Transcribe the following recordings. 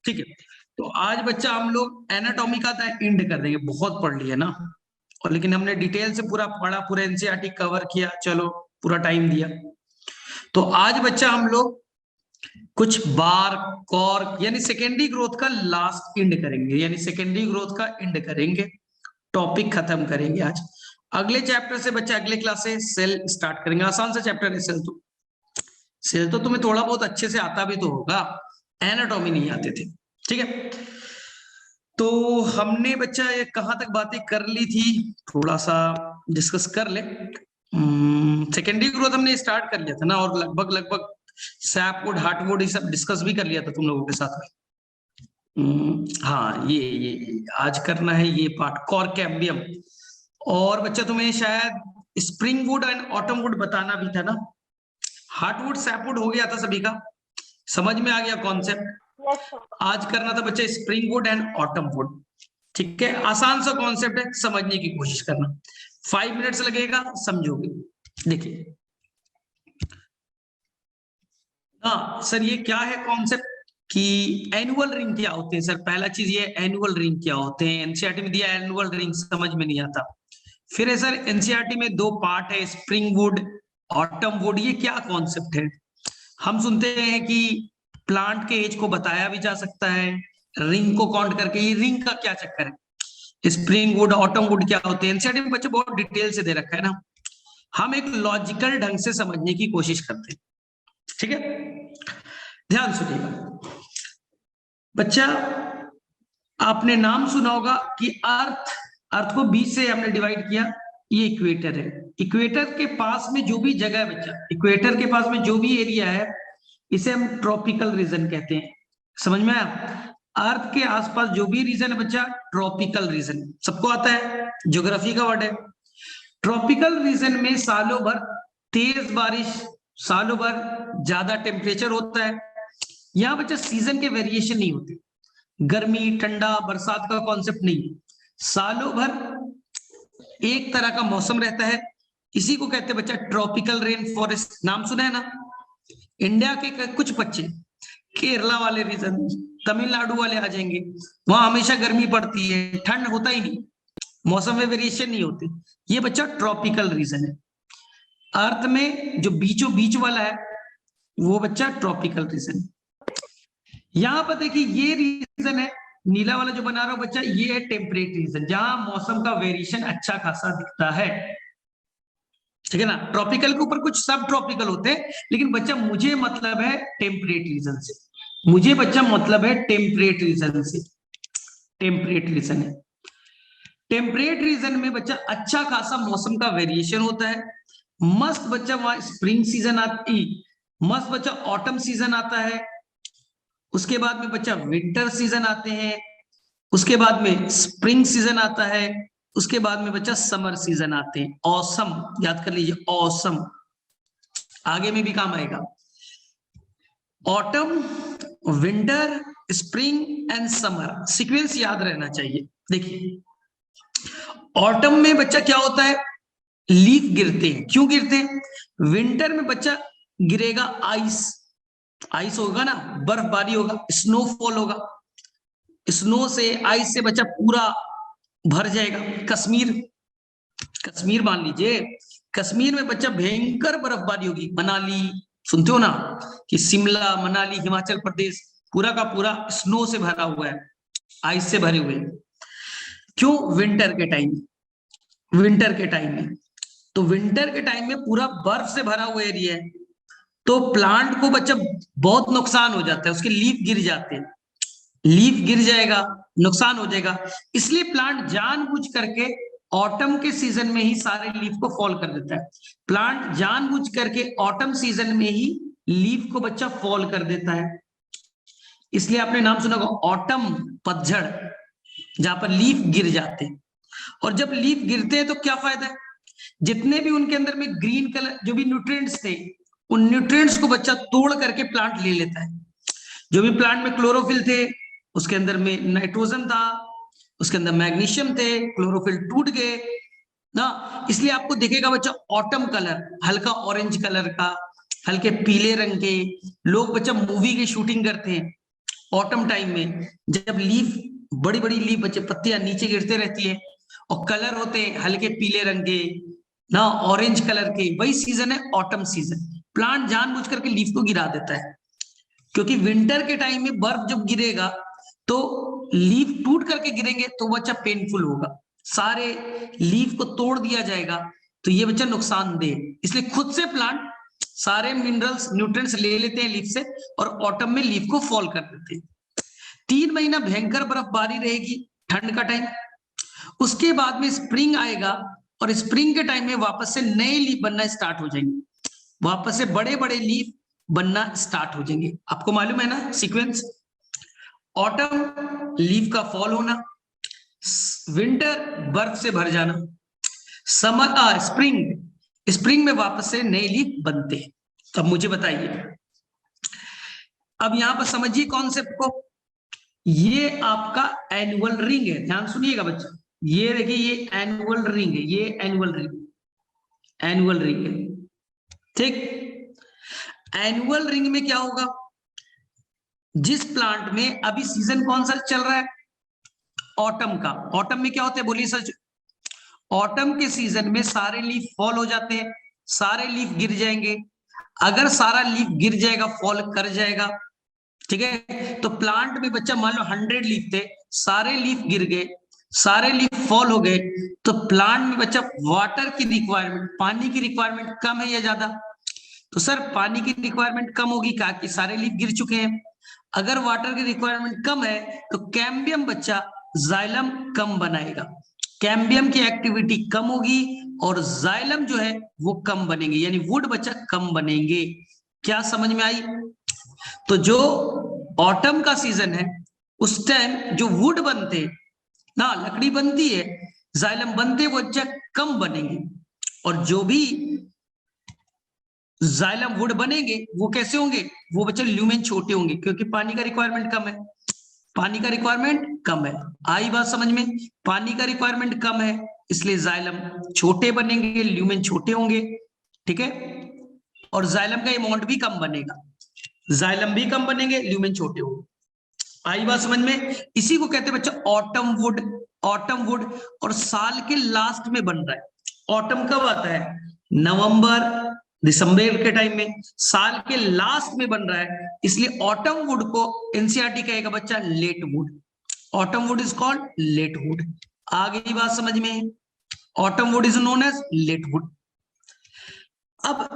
ठीक है। तो आज बच्चा हम लोग एनाटॉमी का एंड कर देंगे, बहुत पढ़ लिया ना, और लेकिन हमने डिटेल से पूरा पढ़ा, पूरा एनसीईआरटी कवर किया, चलो पूरा टाइम दिया। तो आज बच्चा हम लोग कुछ बार कॉर्क यानी सेकेंडरी ग्रोथ का लास्ट एंड करेंगे, यानी सेकेंडरी ग्रोथ का एंड करेंगे, टॉपिक खत्म करेंगे आज। अगले चैप्टर से बच्चा अगले क्लास से सेल स्टार्ट करेंगे। आसान सा चैप्टर है सेल। तो सेल तो तुम्हें थोड़ा बहुत अच्छे से आता भी तो होगा, एनाटॉमी नहीं आते थे, ठीक है। तो हमने बच्चा ये कहां तक बातें कर ली थी, थोड़ा सा डिस्कस कर ले। सेकेंडरी ग्रोथ हमने स्टार्ट कर लिया था ना, और लगभग लगभग सैपवुड हार्टवुड ये सब डिस्कस भी कर लिया था तुम लोगों के साथ में। हाँ, ये आज करना है ये पार्ट, कॉर्केम्बियम। और बच्चा तुम्हें शायद spring would and autumn would बताना भी था ना। हार्टवुड सैपवुड हो गया था सभी का, समझ में आ गया कॉन्सेप्ट। आज करना था बच्चे spring would and autumn would, ठीक है। आसान सा कॉन्सेप्ट है, समझने की कोशिश करना। 5 मिनट्स लगेगा, समझोगे। देखिए हाँ सर, ये क्या है कॉन्सेप्ट कि एनुअल रिंग क्या होते हैं सर। पहला चीज ये एनुअल रिंग क्या होते हैं, एनसीईआरटी में दिया एनुअल रिंग, समझ में नहीं आता। फिर है सर एनसीईआरटी में 2 पार्ट है, स्प्रिंग वुड ऑटम वुड। ये क्या कॉन्सेप्ट है, हम सुनते हैं कि प्लांट के एज को बताया भी जा सकता है रिंग को काउंट करके। ये रिंग का क्या चक्कर है, स्प्रिंग वुड ऑटम वुड क्या होते हैं, एनसीईआरटी में बच्चे बहुत डिटेल से दे रखा है ना। हम एक लॉजिकल ढंग से समझने की कोशिश करते हैं, ठीक है। ध्यान सुनिएगा बच्चा, आपने नाम सुना होगा कि अर्थ, अर्थ को 20 से हमने डिवाइड किया, ये इक्वेटर है। इक्वेटर के पास में जो भी जगह है बच्चा, इक्वेटर के पास में जो भी एरिया है, इसे हम ट्रॉपिकल रीजन कहते हैं। समझ में आया, अर्थ के आसपास जो भी रीजन है बच्चा, ट्रॉपिकल रीजन, सबको आता है, ज्योग्राफी का वर्ड है। ट्रॉपिकल रीजन में सालों भर तेज बारिश, सालों भर ज्यादा टेम्परेचर होता है। यहां बच्चा सीजन के वेरिएशन नहीं होते, गर्मी ठंडा बरसात का कॉन्सेप्ट नहीं, सालों भर एक तरह का मौसम रहता है। इसी को कहते हैं बच्चा ट्रॉपिकल रेन फॉरेस्ट। नाम सुना है ना। इंडिया के कुछ बच्चे केरला वाले रीजन, तमिलनाडु वाले आ जाएंगे, वहां हमेशा गर्मी पड़ती है, ठंड होता ही नहीं, मौसम में वेरिएशन नहीं होते। ये बच्चा ट्रॉपिकल रीजन है। अर्थ में जो बीचों बीच वाला है वो बच्चा ट्रॉपिकल रीजन। यहां पर देखिए ये रीजन है, नीला वाला जो बना रहा हूं बच्चा, ये है टेम्परेट रीजन, जहां मौसम का वेरिएशन अच्छा खासा दिखता है, ठीक है ना। ट्रॉपिकल के ऊपर कुछ सब ट्रॉपिकल होते हैं, लेकिन बच्चा मुझे मतलब है टेम्परेट रीजन से, मुझे बच्चा मतलब है टेम्परेट रीजन से। टेम्परेट रीजन है, टेम्परेट रीजन में बच्चा अच्छा खासा मौसम का वेरिएशन होता है। मस्त बच्चा वहां स्प्रिंग सीजन आती, मस्त बच्चा ऑटम सीजन आता है, उसके बाद में बच्चा विंटर सीजन आते हैं, उसके बाद में स्प्रिंग सीजन आता है, उसके बाद में बच्चा समर सीजन आते हैं। ऑसम याद कर लीजिए, ऑसम आगे में भी काम आएगा। Autumn, winter, spring and summer, sequence याद रहना चाहिए। देखिए ऑटम में बच्चा क्या होता है, लीफ गिरते हैं। क्यों गिरते हैं, विंटर में बच्चा गिरेगा आइस, आइस होगा ना, बर्फबारी होगा, स्नोफॉल होगा, स्नो से आइस से बच्चा पूरा भर जाएगा। कश्मीर, कश्मीर मान लीजिए, कश्मीर में बच्चा भयंकर बर्फबारी होगी। मनाली सुनते हो ना, कि शिमला मनाली हिमाचल प्रदेश पूरा का पूरा स्नो से भरा हुआ है, आइस से भरे हुए हैं। क्यों, विंटर के टाइम, विंटर के टाइम में, तो विंटर के टाइम में पूरा बर्फ से भरा हुआ एरिया है, तो प्लांट को बच्चा बहुत नुकसान हो जाता है, उसके लीफ गिर जाते हैं, लीफ गिर जाएगा, नुकसान हो जाएगा। इसलिए प्लांट जानबूझ करके ऑटम के सीजन में ही सारे लीफ को फॉल कर देता है। प्लांट जानबूझ करके ऑटम सीजन में ही लीफ को बच्चा फॉल कर देता है। इसलिए आपने नाम सुना होगा ऑटम, पतझड़, जहां पर लीफ गिर जाते हैं। और जब लीफ गिरते हैं तो क्या फायदा है, जितने भी उनके अंदर में ग्रीन कलर जो भी न्यूट्रिएंट्स थे, उन न्यूट्रिएंट्स को बच्चा तोड़ करके प्लांट ले लेता है। जो भी प्लांट में क्लोरोफिल थे, उसके अंदर में नाइट्रोजन था, उसके अंदर मैग्नीशियम थे, क्लोरोफिल टूट गए ना। इसलिए आपको दिखेगा बच्चा ऑटम कलर, हल्का ऑरेंज कलर का, हल्के पीले रंग के। लोग बच्चा मूवी की शूटिंग करते हैं, ऑटम टाइम में जब लीफ, बड़ी बड़ी लीफ बच्चे पत्तियां नीचे गिरते रहती है और कलर होते हैं हल्के पीले रंग के ना, ऑरेंज कलर के, वही सीजन है ऑटम सीजन। प्लांट जानबूझ करके लीफ को गिरा देता है, क्योंकि विंटर के टाइम में बर्फ जब गिरेगा तो लीफ टूट करके गिरेंगे तो बच्चा पेनफुल होगा, सारे लीफ को तोड़ दिया जाएगा, तो ये बच्चा नुकसानदेह। इसलिए खुद से प्लांट सारे मिनरल्स न्यूट्रिएंट्स ले लेते हैं लीफ से और ऑटम में लीफ को फॉल कर देते हैं। 3 महीना भयंकर बर्फबारी रहेगी, ठंड का टाइम। उसके बाद में स्प्रिंग आएगा और स्प्रिंग के टाइम में वापस से नए लीफ बनना स्टार्ट हो जाएंगे, वापस से बड़े बड़े लीफ बनना स्टार्ट हो जाएंगे। आपको मालूम है ना सीक्वेंस, ऑटम लीफ का फॉल होना, विंटर बर्फ से भर जाना, समर स्प्रिंग, स्प्रिंग में वापस से नए लीफ बनते हैं। तो अब मुझे बताइए, अब यहां पर समझिए कॉन्सेप्ट को, ये आपका एनुअल रिंग है, ध्यान सुनिएगा बच्चा, ये देखिए ये एनुअल रिंग है, ये एनुअल रिंग, एनुअल रिंग है, ठीक। एनुअल रिंग में क्या होगा, जिस प्लांट में अभी सीजन कौन सा चल रहा है, ऑटम का, ऑटम में क्या होता है बोलिए सर, ऑटम के सीजन में सारे लीफ फॉल हो जाते हैं, सारे लीफ गिर जाएंगे। अगर सारा लीफ गिर जाएगा, फॉल कर जाएगा, ठीक है, तो प्लांट में बच्चा मान लो 100 लीफ थे, सारे लीफ गिर गए, सारे लीफ फॉल हो गए, तो प्लांट में बच्चा वाटर की रिक्वायरमेंट, पानी की रिक्वायरमेंट कम है या ज्यादा, तो सर पानी की रिक्वायरमेंट कम होगी, कहा कि सारे लीफ गिर चुके हैं। अगर वाटर की रिक्वायरमेंट कम है तो कैम्बियम बच्चा जाइलम कम बनाएगा, कैम्बियम की एक्टिविटी कम होगी और जाइलम जो है वो कम बनेंगे, यानी वुड बच्चा कम बनेंगे। क्या समझ में आई? तो जो ऑटम का सीजन है उस टाइम जो वुड बनते ना, लकड़ी बनती है, जाइलम बनते, वो बच्चा कम बनेंगे, और जो भी जाइलम वुड बनेंगे वो कैसे होंगे, वो बच्चे ल्यूमेन छोटे होंगे, क्योंकि पानी का रिक्वायरमेंट कम है, पानी का रिक्वायरमेंट कम है। आई बात समझ में? पानी का रिक्वायरमेंट कम है इसलिए जाइलम छोटे बनेंगे, ल्यूमेन छोटे होंगे, ठीक है, और जाइलम का अमाउंट भी कम बनेगा, जाइलम भी कम बनेंगे, ल्यूमेन छोटे होंगे। आई बात समझ में? इसी को कहते हैं बच्चा ऑटम वुड, ऑटम वुड, और साल के लास्ट में बन रहा है। ऑटम कब आता है? नवंबर दिसंबर के टाइम में, साल के लास्ट में बन रहा है, इसलिए ऑटम वुड को एनसीईआरटी कहेगा बच्चा late wood, autumn wood is called late wood. आ गई बात समझ में? Autumn wood is known as late wood. अब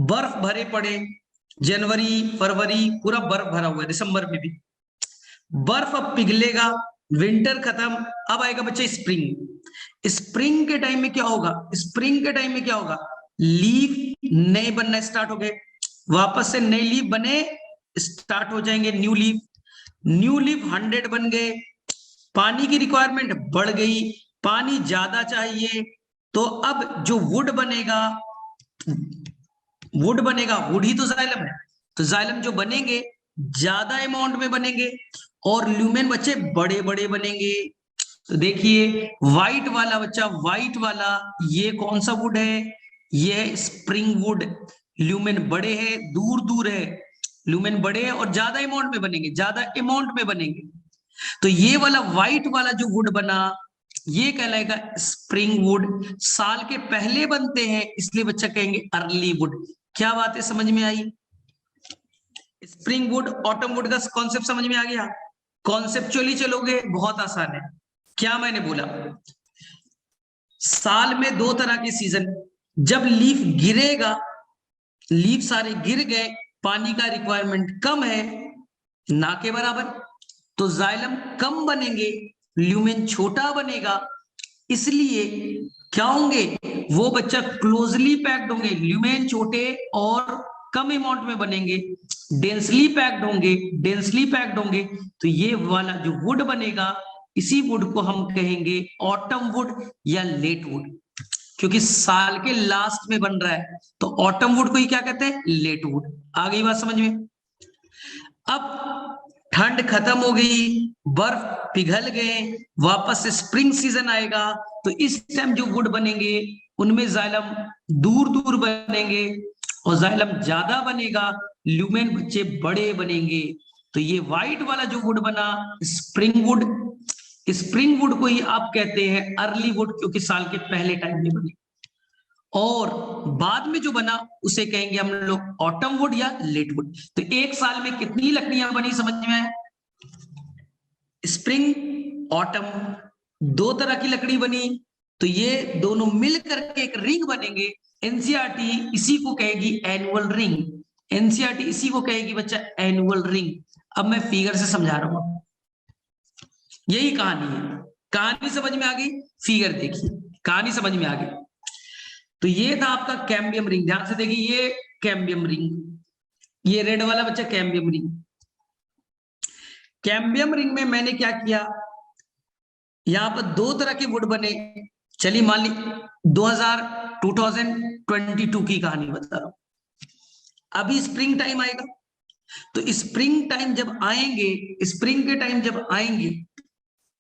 बर्फ भरे पड़े, जनवरी फरवरी पूरा बर्फ भरा हुआ है, दिसंबर में भी बर्फ अब पिघलेगा, विंटर खत्म, अब आएगा बच्चे स्प्रिंग। स्प्रिंग के टाइम में क्या होगा, स्प्रिंग के टाइम में क्या होगा, लीफ नए बनना स्टार्ट हो गए, वापस से नए लीफ बने स्टार्ट हो जाएंगे, न्यू लीफ, न्यू लीफ 100 बन गए, पानी की रिक्वायरमेंट बढ़ गई, पानी ज्यादा चाहिए, तो अब जो वुड बनेगा, वुड बनेगा, वुड ही तो जाइलम है, तो जाइलम जो बनेंगे ज्यादा अमाउंट में बनेंगे और ल्यूमेन बच्चे बड़े बड़े बनेंगे। तो देखिए व्हाइट वाला बच्चा, व्हाइट वाला ये कौन सा वुड है, ये है स्प्रिंग वुड, ल्यूमेन बड़े हैं, दूर दूर है, ल्यूमेन बड़े हैं और ज्यादा अमाउंट में बनेंगे, ज्यादा अमाउंट में बनेंगे। तो ये वाला व्हाइट वाला जो वुड बना ये कहलाएगा स्प्रिंग वुड, साल के पहले बनते हैं इसलिए बच्चा कहेंगे अर्ली वुड। क्या बात है, समझ में आई? स्प्रिंग वुड ऑटम वुड का कॉन्सेप्ट समझ में आ गया? कॉन्सेप्चुअली चलोगे बहुत आसान है। क्या मैंने बोला, साल में 2 तरह के सीजन, जब लीफ गिरेगा, लीफ सारे गिर गए, पानी का रिक्वायरमेंट कम है ना के बराबर, तो जाइलम कम बनेंगे, ल्यूमेन छोटा बनेगा, इसलिए क्या होंगे वो बच्चा क्लोजली पैक्ड होंगे, ल्यूमेन छोटे और कम अमाउंट में बनेंगे, डेंसली पैक्ड होंगे, डेंसली पैक्ड होंगे, तो ये वाला जो वुड बनेगा इसी वुड को हम कहेंगे ऑटम वुड या लेट वुड, क्योंकि साल के लास्ट में बन रहा है, तो ऑटम वुड को ही क्या कहते हैं, लेट वुड। आ गई बात समझ में? अब ठंड खत्म हो गई, बर्फ पिघल गए, वापस से स्प्रिंग सीजन आएगा, तो इस टाइम जो वुड बनेंगे उनमें जाइलम दूर दूर बनेंगे और जाइलम ज्यादा बनेगा, ल्यूमेन बच्चे बड़े बनेंगे। तो ये व्हाइट वाला जो वुड बना स्प्रिंग वुड, स्प्रिंग वुड को ही आप कहते हैं अर्ली वुड, क्योंकि साल के पहले टाइम में बनी। और बाद में जो बना उसे कहेंगे हम लोग ऑटम वुड या लेट वुड। तो एक साल में कितनी लकड़ियां बनी समझ में आए? स्प्रिंग ऑटम, दो तरह की लकड़ी बनी, तो ये दोनों मिल करके एक रिंग बनेंगे। एनसीईआरटी इसी को कहेगी एनुअल रिंग, एनसीईआरटी इसी को कहेगी बच्चा एनुअल रिंग। अब मैं फिगर से समझा रहा हूं, यही कहानी है। कहानी समझ में आ गई? फिगर देखिए, कहानी समझ में आ गई। तो ये था आपका कैम्बियम रिंग, ध्यान से देखिए, ये कैम्बियम रिंग, ये रेड वाला बच्चा कैम्बियम रिंग। कैम्बियम रिंग में मैंने क्या किया, यहां पर दो तरह के वुड बने। चलिए मान ली 2022 की कहानी बता रहा हूं। अभी स्प्रिंग टाइम आएगा, तो स्प्रिंग टाइम जब आएंगे, स्प्रिंग के टाइम जब आएंगे,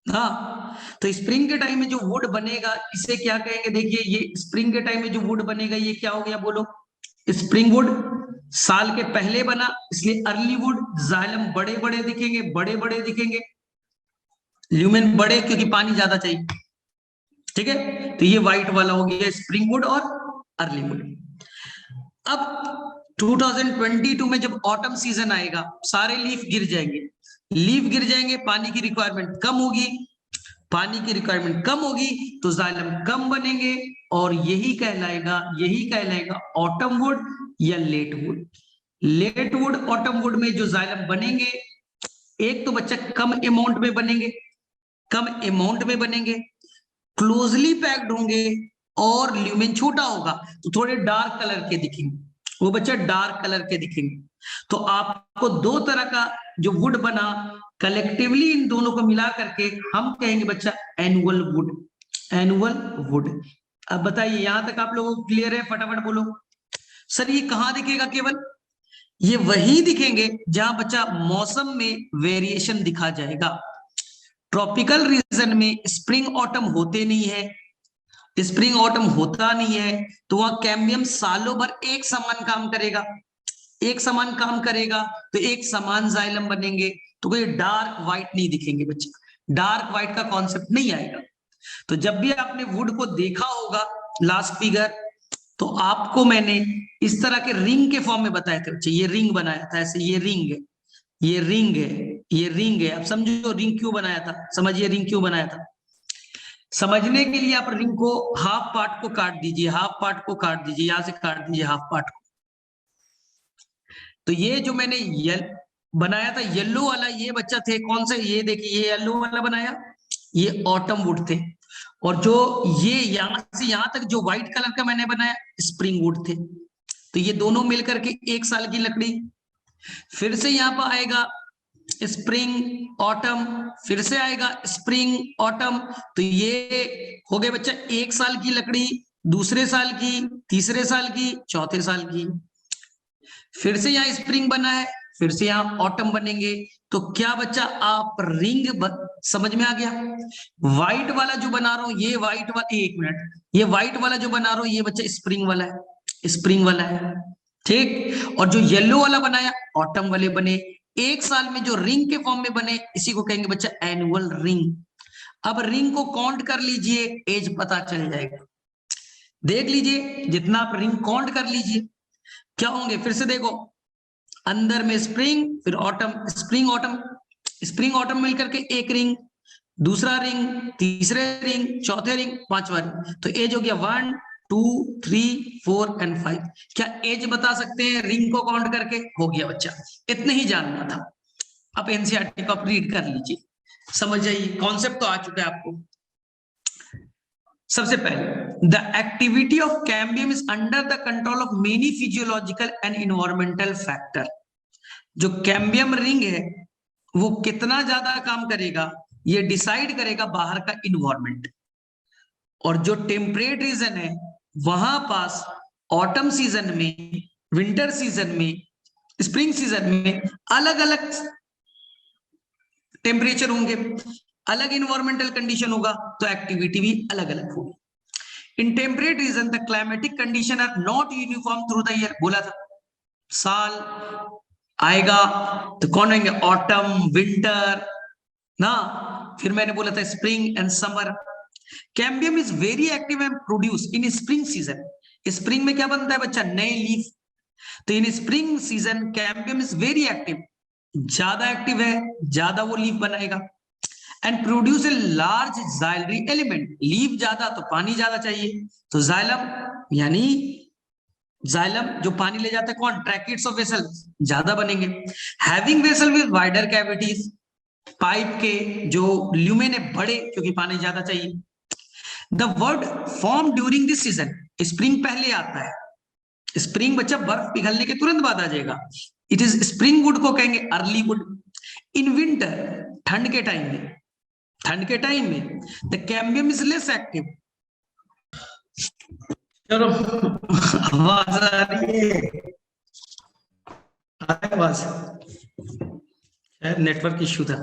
हाँ, तो स्प्रिंग के टाइम में जो वुड बनेगा इसे क्या कहेंगे? देखिए, ये स्प्रिंग के टाइम में जो वुड बनेगा ये क्या हो गया, बोलो? Spring would. साल के पहले बना इसलिए अर्ली वुड। जाइलम बड़े बड़े दिखेंगे, बड़े बड़े दिखेंगे, ल्यूमेन बड़े क्योंकि पानी ज्यादा चाहिए। ठीक है, तो ये व्हाइट वाला हो गया स्प्रिंग वुड और अर्ली वुड। अब 2022 में जब ऑटम सीजन आएगा, सारे लीफ गिर जाएंगे, लीफ गिर जाएंगे, पानी की रिक्वायरमेंट कम होगी, पानी की रिक्वायरमेंट कम होगी तो जाइलम कम बनेंगे, और यही कहलाएगा ऑटम वुड या late wood. Late wood autumn wood में जो जाइलम बनेंगे, एक तो बच्चा कम अमाउंट में बनेंगे, कम अमाउंट में बनेंगे, क्लोजली पैक्ड होंगे, और ल्यूमेन छोटा होगा तो थोड़े डार्क कलर के दिखेंगे, वो बच्चा डार्क कलर के दिखेंगे। तो आपको दो तरह का जो वुड बना, कलेक्टिवली इन दोनों को मिला करके हम कहेंगे बच्चा एनुअल वुड, एनुअल वुड। अब बताइए, यहां तक आप लोगों को क्लियर है? फटाफट बोलो। सर ये कहां दिखेगा? केवल ये वही दिखेंगे जहां बच्चा मौसम में वेरिएशन दिखा जाएगा। ट्रॉपिकल रीजन में स्प्रिंग ऑटम होते नहीं है, स्प्रिंग ऑटम होता नहीं है, तो वहां कैम्बियम सालों भर एक समान काम करेगा, एक समान काम करेगा, तो एक समान जाइलम बनेंगे, तो कोई डार्क व्हाइट नहीं दिखेंगे बच्चे, डार्क व्हाइट का कॉन्सेप्ट नहीं आएगा। तो जब भी आपने वुड को देखा होगा लास्ट फिगर, तो आपको मैंने इस तरह के रिंग के फॉर्म में बताया था बच्चे, ये रिंग बनाया था ऐसे, ये रिंग है, ये रिंग है, ये रिंग है। अब समझो रिंग क्यों बनाया था, समझिए रिंग क्यों बनाया था। समझने के लिए आप रिंग को हाफ पार्ट को काट दीजिए, हाफ पार्ट को काट दीजिए, यहां से काट दीजिए हाफ पार्ट को। तो ये जो मैंने बनाया था येलो वाला, ये बच्चा थे कौन से, ये देखिए ये येलो वाला बनाया, ये ऑटम वुड थे। और जो ये यहां से यहां तक जो व्हाइट कलर का मैंने बनाया स्प्रिंग वुड थे। तो ये दोनों मिलकर के एक साल की लकड़ी। फिर से यहां पर आएगा स्प्रिंग ऑटम, फिर से आएगा स्प्रिंग ऑटम, तो ये हो गए बच्चा एक साल की लकड़ी, दूसरे साल की, तीसरे साल की, चौथे साल की। फिर से यहाँ स्प्रिंग बना है, फिर से यहाँ ऑटम बनेंगे। तो क्या बच्चा आप रिंग समझ में आ गया? व्हाइट वाला जो बना रहा हूं ये व्हाइट वाला, एक मिनट, ये व्हाइट वाला जो बना रहा हूं ये बच्चा स्प्रिंग वाला है, स्प्रिंग वाला है, ठीक। और जो येलो वाला बनाया ऑटम वाले बने, एक साल में जो रिंग के फॉर्म में बने इसी को कहेंगे बच्चा एनुअल रिंग। अब रिंग को काउंट कर लीजिए, एज पता चल जाएगा। देख लीजिए, जितना आप रिंग काउंट कर लीजिए क्या होंगे, फिर से देखो, अंदर में स्प्रिंग, फिर autumn, spring autumn, spring autumn मिलकर के एक रिंग, दूसरा रिंग, तीसरे रिंग, चौथे रिंग, पांचवा रिंग। तो एज हो गया 1 2 3 4 एंड 5। क्या एज बता सकते हैं रिंग को काउंट करके? हो गया बच्चा, इतने ही जानना था। अब एनसीईआरटी को आप रीड कर लीजिए, समझ जाइए, कॉन्सेप्ट तो आ चुका है आपको। सबसे पहले, the activity of cambium is under the control of many physiological and environmental factor. जो कैम्बियम रिंग है वो कितना ज्यादा काम करेगा ये डिसाइड करेगा बाहर का इन्वायरमेंट। और जो टेम्परेट रीजन है वहां पास ऑटम सीजन में, विंटर सीजन में, स्प्रिंग सीजन में अलग अलग टेम्परेचर होंगे, अलग इन्वायरमेंटल कंडीशन होगा, तो एक्टिविटी भी अलग अलग होगी। In temperate region the climatic condition are not uniform through the year, बोला था साल आएगा तो कौन होंगे, ऑटम, विंटर ना। फिर मैंने बोला था spring and summer. Cambium is very active and produce in spring season. Spring में क्या बनता है बच्चा, नए लीफ। तो in spring season cambium is very active, ज्यादा एक्टिव है, ज्यादा वो लीफ बनाएगा। And produce a large xylary element, leaf ज्यादा तो पानी ज्यादा चाहिए, तो जाइलम यानी जाइलम जो पानी ले जाता है कौन, ट्रैकिट्स ऑफ वेसल, ज्यादा बनेंगे। Having vessel with wider cavities, pipe के जो ल्यूमेन है बड़े, क्योंकि पानी ज्यादा चाहिए। The word form during this season, spring पहले आता है, स्प्रिंग बच्चा बर्फ पिघलने के तुरंत बाद आ जाएगा। इट इज स्प्रिंग वुड को कहेंगे अर्ली वुड। इन विंटर, ठंड के टाइम में, ठंड के टाइम में the cambium is less active. चलो आवाज आ रही है, आवाज, नेटवर्क इश्यू था।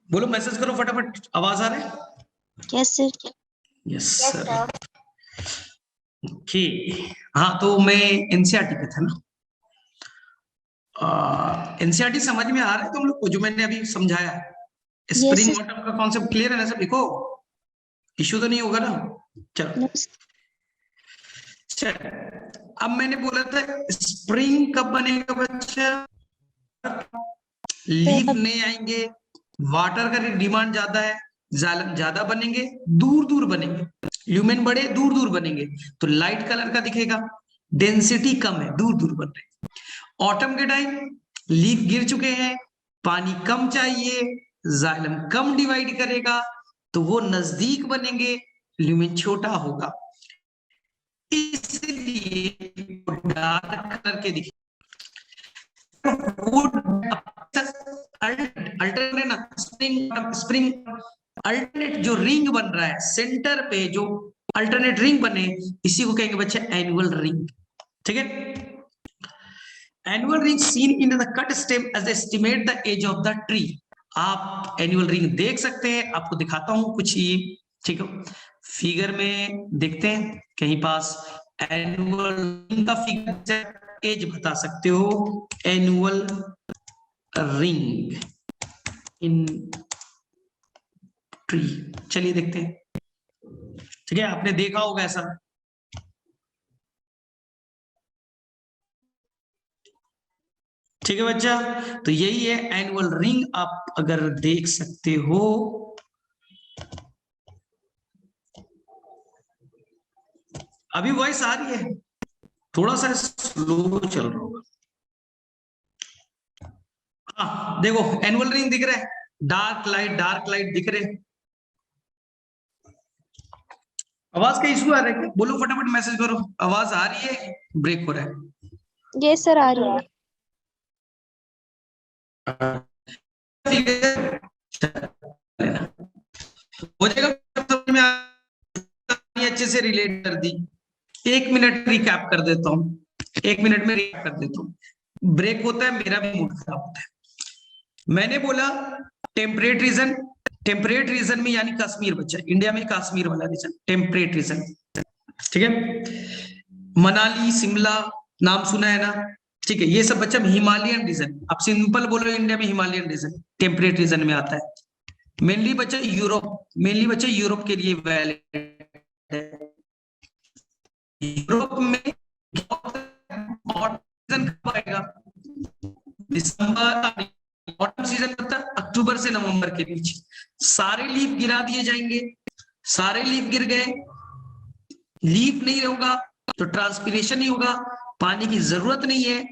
बोलो मैसेज करो फटाफट, आवाज आ रहा है? Yes sir. Yes sir. Okay, हाँ तो मैं एनसीईआरटी पे था ना। एनसीईआरटी समझ में आ रहा है तुम लोग को जो मैंने अभी समझाया? स्प्रिंग ऑटम का कॉन्सेप्ट क्लियर है ना सब? देखो इश्यू तो नहीं होगा ना? चलो चल, अब मैंने बोला था स्प्रिंग कब बनेगा बच्चा, लीफ नहीं आएंगे, वाटर का डिमांड ज्यादा है, जालम ज्यादा बनेंगे, दूर दूर बनेंगे, ल्यूमेन बड़े दूर दूर बनेंगे, तो लाइट कलर का दिखेगा, डेंसिटी कम है, दूर दूर बन रहे। ऑटम के टाइम लीफ गिर चुके हैं, पानी कम चाहिए, जाइलम कम डिवाइड करेगा, तो वो नजदीक बनेंगे, ल्यूमेन छोटा होगा, इसलिए डार्क कलर के दिखे। अल्टरनेट ना, स्प्रिंग अल्टरनेट जो रिंग बन रहा है सेंटर पे, जो अल्टरनेट रिंग बने, इसी को कहेंगे बच्चे एनुअल रिंग। ठीक है, annual ring seen in the cut stem as estimate the age of the tree. आप एनुअल रिंग देख सकते हैं, आपको दिखाता हूं कुछ ये, ठीक है, फिगर में देखते हैं कहीं पास एनुअल रिंग का फिगर, एज बता सकते हो, एनुअल रिंग इन ट्री। चलिए देखते हैं, ठीक है, आपने देखा होगा ऐसा। ठीक है बच्चा, तो यही है एनुअल रिंग, आप अगर देख सकते हो। अभी वॉइस आ रही है? थोड़ा सा स्लो चल रहा होगा। हाँ देखो एनुअल रिंग दिख रहा है, डार्क लाइट दिख रहे हैं। आवाज का इशू आ रहा है क्या? बोलो फटाफट मैसेज करो, आवाज आ रही है, ब्रेक हो रहा है? ये सर आ रही है। हो जाएगा, समझ में अच्छे से रिलेट कर दी। 1 मिनट रिकैप कर देता हूँ, 1 मिनट में रिकैप कर देता हूँ। ब्रेक होता है, मेरा भी मूड खराब होता है। मैंने बोला टेम्परेट रीजन, टेम्परेट रीजन में यानी कश्मीर बच्चा, इंडिया में कश्मीर वाला रीजन टेम्परेट रीजन, ठीक है। मनाली, शिमला नाम सुना है ना? ठीक है, ये सब बच्चा हिमालयन रीजन, आप सिंपल बोलो इंडिया में हिमालयन रीजन टेम्परेट रीजन में आता है। मेनली बच्चा यूरोप, मेनली बच्चा यूरोप के लिए वैलिड है। यूरोप में ऑटम कब आएगा? दिसंबर, ऑटम सीजन मतलब अक्टूबर से नवंबर के बीच। सारे लीफ गिरा दिए जाएंगे, सारे लीफ गिर गए, लीफ नहीं होगा तो ट्रांसपिरेशन नहीं होगा, पानी की जरूरत नहीं है,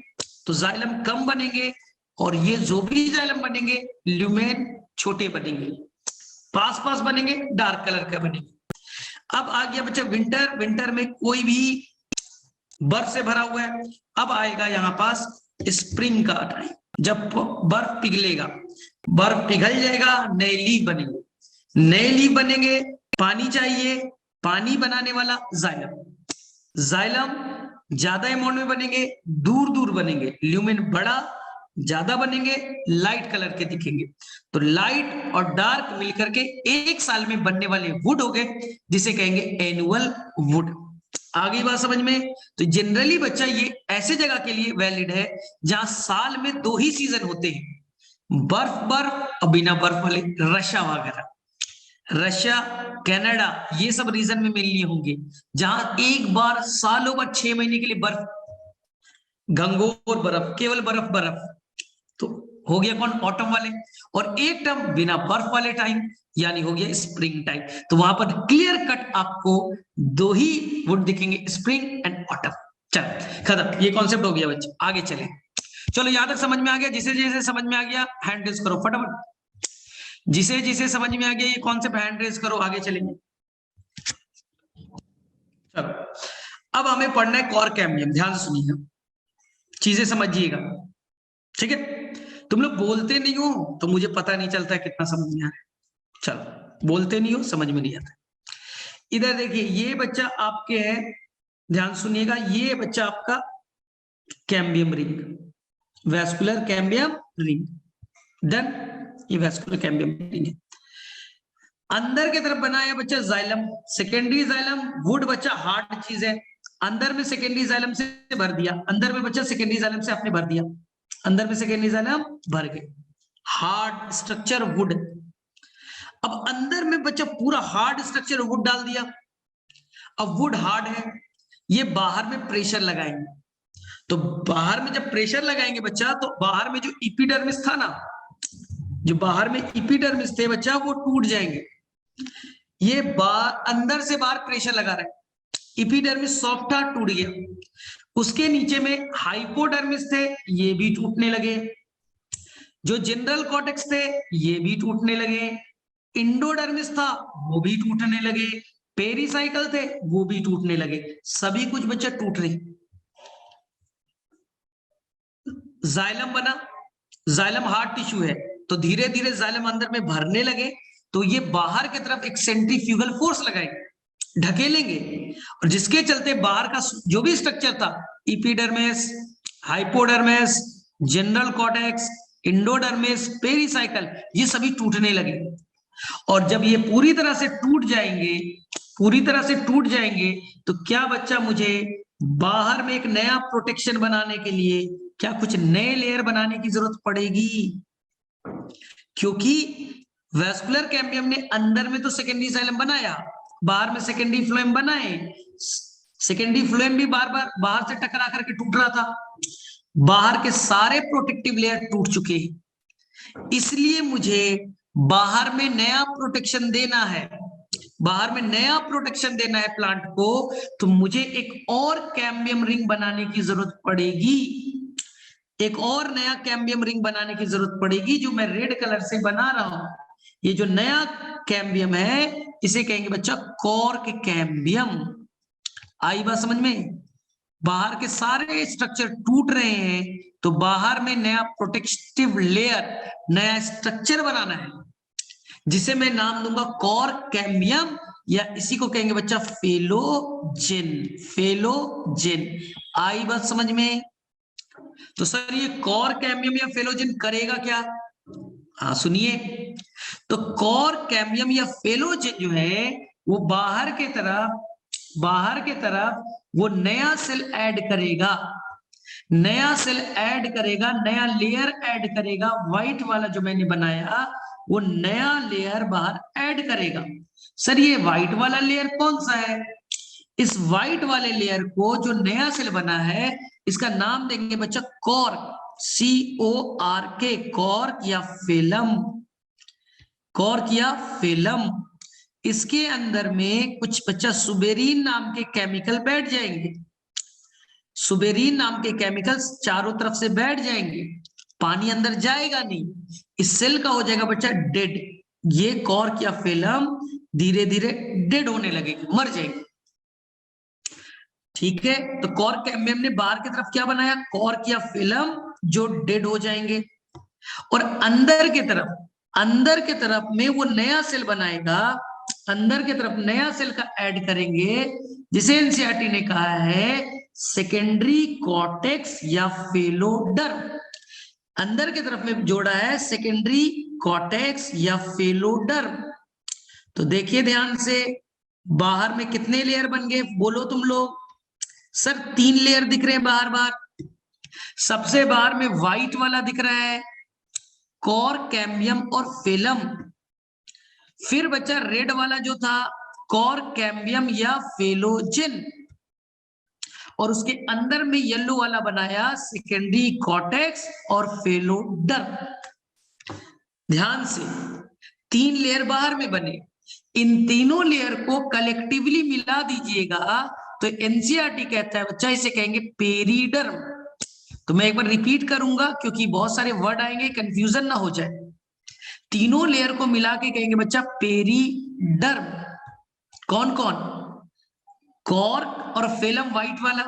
तो जाइलम कम बनेंगे, और ये जो भी जाइलम बनेंगे ल्यूमेन छोटे बनेंगे, पास पास बनेंगे, डार्क कलर का बनेंगे। अब आ गया बच्चा विंटर, विंटर में कोई भी बर्फ से भरा हुआ है। अब आएगा यहाँ पास स्प्रिंग का टाइम, जब बर्फ पिघलेगा, बर्फ पिघल जाएगा, नए लीफ बनेंगे, नए लीफ बनेंगे, पानी चाहिए, पानी बनाने वाला जाइलम, जाइलम ज्यादा अमाउंट में बनेंगे, दूर दूर बनेंगे, ल्यूमेन बड़ा ज्यादा बनेंगे, लाइट कलर के दिखेंगे, तो लाइट और डार्क मिलकर के एक साल में बनने वाले वुड हो गए, जिसे कहेंगे एनुअल वुड। आ गई बात समझ में? तो जनरली बच्चा ये ऐसे जगह के लिए वैलिड है जहां साल में 2 ही सीजन होते हैं, बर्फ बर्फ और बिना बर्फ वाले, रशिया वगैरह, रशिया, कनाडा, ये सब रीजन में मिलनी होंगे जहां एक बार सालों भर 6 महीने के लिए बर्फ, घंघोर बर्फ, केवल बर्फ बर्फ। तो हो गया कौन? ऑटम वाले। और एक टर्म बिना बर्फ वाले टाइम, यानी हो गया स्प्रिंग टाइम। तो वहां पर क्लियर कट आपको 2 ही वुड दिखेंगे, स्प्रिंग एंड ऑटम। चल खत्म, ये कॉन्सेप्ट हो गया बच्चे, आगे चले। चलो यहां तक समझ में आ गया? जिसे जिसे समझ में आ गया हैंड रेज करो फटाफट, जिसे जिसे समझ में आ गया ये कॉन्सेप्ट हैंड रेज करो, आगे चलेंगे। चलो अब हमें पढ़ना है कॉर कैम्बियम, ध्यान से सुनिएगा, चीजें समझिएगा, ठीक है? तुम लोग बोलते नहीं हो तो मुझे पता नहीं चलता कितना समझ में आ रहा है। चलो बोलते नहीं हो, समझ में नहीं आता। इधर देखिए, ये बच्चा आपके है, ध्यान सुनिएगा, ये बच्चा आपका cambium ring, vascular cambium ring, done. ये वैस्कुलर कैम्बियम रिंग है। अंदर की तरफ बनाया बच्चा जाइलम, सेकेंडरी जाइलम, वुड बच्चा हार्ड चीज है, अंदर में सेकेंडरी जाइलम से भर दिया, अंदर में बच्चा सेकेंडरी जाइलम से आपने भर दिया, अंदर में सेकेंडरी जाइलम भर गए, हार्ड स्ट्रक्चर वुड। अब अंदर में बच्चा पूरा हार्ड स्ट्रक्चर वुड डाल दिया। अब वुड हार्ड है, ये बाहर में प्रेशर लगाएंगे, तो बाहर में जब प्रेशर लगाएंगे बच्चा, तो बाहर में जो इपिडर्मिस था ना, जो बाहर में इपिडर्मिस थे बच्चा, वो टूट जाएंगे। ये अंदर से बाहर प्रेशर लगा रहा है, इपिडर्मिस सॉफ्ट था, टूट गया। उसके नीचे में हाइपोडर्मिस थे, ये भी टूटने लगे। जो जनरल कॉर्टेक्स थे ये भी टूटने लगे, इंडोडर्मिस था वो भी टूटने लगे, पेरिसाइकल थे वो भी टूटने लगे, सभी कुछ बच्चा टूट रहे। जाइलम बना, जाइलम हार्ड टिश्यू है, तो धीरे धीरे जाइलम अंदर में भरने लगे, तो ये बाहर की तरफ एक सेंट्रीफ्यूगल फोर्स लगाएंगे, ढकेलेंगे, और जिसके चलते बाहर का जो भी स्ट्रक्चर था, epidermis, hypodermis, general cortex, endodermis, pericycle, ये सभी टूटने लगे। और जब ये पूरी तरह से टूट जाएंगे, पूरी तरह से टूट जाएंगे, तो क्या बच्चा मुझे बाहर में एक नया प्रोटेक्शन बनाने के लिए क्या कुछ नए लेयर बनाने की जरूरत पड़ेगी? क्योंकि वैस्कुलर कैम्बियम ने अंदर में तो सेकेंडरी जाइलम बनाया, बाहर में सेकेंडरी फ्लोएम बनाए, सेकेंडरी फ्लोएम भी बार बार बाहर से टकरा करके टूट रहा था, बाहर के सारे प्रोटेक्टिव लेयर टूट चुके हैं। इसलिए मुझे बाहर में नया प्रोटेक्शन देना है, बाहर में नया प्रोटेक्शन देना है प्लांट को, तो मुझे एक और कैम्बियम रिंग बनाने की जरूरत पड़ेगी, एक और नया कैम्बियम रिंग बनाने की जरूरत पड़ेगी, जो मैं रेड कलर से बना रहा हूं। ये जो नया कैम्बियम है इसे कहेंगे बच्चा कॉर्क कैम्बियम। आई बात समझ में? बाहर के सारे स्ट्रक्चर टूट रहे हैं, तो बाहर में नया प्रोटेक्टिव लेयर, नया स्ट्रक्चर बनाना है, जिसे मैं नाम दूंगा कॉर्क कैम्बियम, या इसी को कहेंगे बच्चा फेलोजेन, फेलोजेन। आई बात समझ में? तो सर ये कॉर्क कैम्बियम या फेलोजेन करेगा क्या? हाँ सुनिए, तो कॉर्क कैम्बियम या फेलोजेन जो है वो बाहर के तरफ वो नया सेल ऐड करेगा, नया सेल ऐड करेगा, नया लेयर ऐड करेगा, व्हाइट वाला जो मैंने बनाया वो नया लेयर बाहर ऐड करेगा। सर ये व्हाइट वाला लेयर कौन सा है? इस व्हाइट वाले लेयर को जो नया सेल बना है इसका नाम देंगे बच्चा कॉर्क, CORK, कॉर्क या फेलम, कॉर्क या फेलम। इसके अंदर में कुछ बच्चा सुबेरीन नाम के केमिकल बैठ जाएंगे, सुबेरीन नाम के केमिकल्स चारों तरफ से बैठ जाएंगे, पानी अंदर जाएगा नहीं, इस सेल का हो जाएगा बच्चा डेड। ये कॉर्क या फेलम धीरे धीरे डेड होने लगेगी, मर जाएगी। ठीक है, तो कॉर्क कैम्बियम ने बाहर की तरफ क्या बनाया? कॉर्क या फिल्म जो डेड हो जाएंगे, और अंदर के तरफ में वो नया सेल बनाएगा, अंदर के तरफ नया सेल का ऐड करेंगे, जिसे एनसीईआरटी ने कहा है सेकेंडरी कॉर्टेक्स या फेलोडर्म। अंदर के तरफ में जोड़ा है सेकेंडरी कॉर्टेक्स या फेलोडर्म। तो देखिए ध्यान से, बाहर में कितने लेयर बन गए बोलो तुम लोग? सर 3 लेयर दिख रहे हैं बाहर बाहर। सबसे बाहर में व्हाइट वाला दिख रहा है कोर, कैम्बियम और फेलम। फिर बच्चा रेड वाला जो था कोर, कैम्बियम या फेलोजेन, और उसके अंदर में येलो वाला बनाया सेकेंडरी कॉर्टेक्स और फेलोडर्म। ध्यान से 3 लेयर बाहर में बने, इन तीनों लेयर को कलेक्टिवली मिला दीजिएगा तो एनसीईआरटी कहता है बच्चा इसे कहेंगे पेरिडर्म। तो मैं एक बार रिपीट करूंगा क्योंकि बहुत सारे वर्ड आएंगे, कंफ्यूजन ना हो जाए। तीनों लेयर को मिला के कहेंगे बच्चा पेरिडर्म। कौन कौन? कॉर्क और फेलम व्हाइट वाला।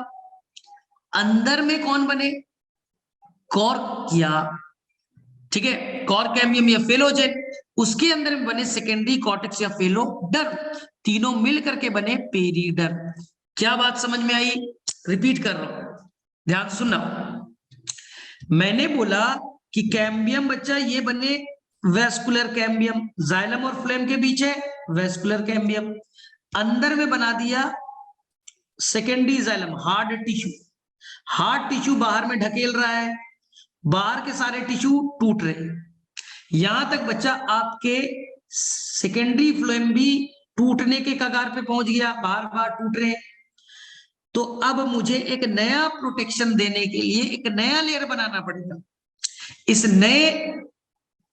अंदर में कौन बने? कॉर्क या, ठीक है, कॉर्क, कैम्बियम या फेलोजेन। उसके अंदर में बने सेकेंडरी कॉर्टेक्स या फेलोडर्म। तीनों मिल करके बने पेरिडर्म। क्या बात समझ में आई? रिपीट कर रहा हूं, ध्यान से सुनना। मैंने बोला कि कैम्बियम बच्चा ये बने वेस्कुलर कैम्बियम, जाइलम और फ्लेम के बीच है वेस्कुलर कैम्बियम। अंदर में बना दिया secondary xylem, hard tissue. Hard tissue बाहर में ढकेल रहा है, बाहर के सारे टिश्यू टूट रहे हैं। यहां तक बच्चा आपके सेकेंडरी फ्लोएम भी टूटने के कगार पे पहुंच गया, बार बार टूट रहे हैं। तो अब मुझे एक नया प्रोटेक्शन देने के लिए एक नया लेयर बनाना पड़ेगा। इस नए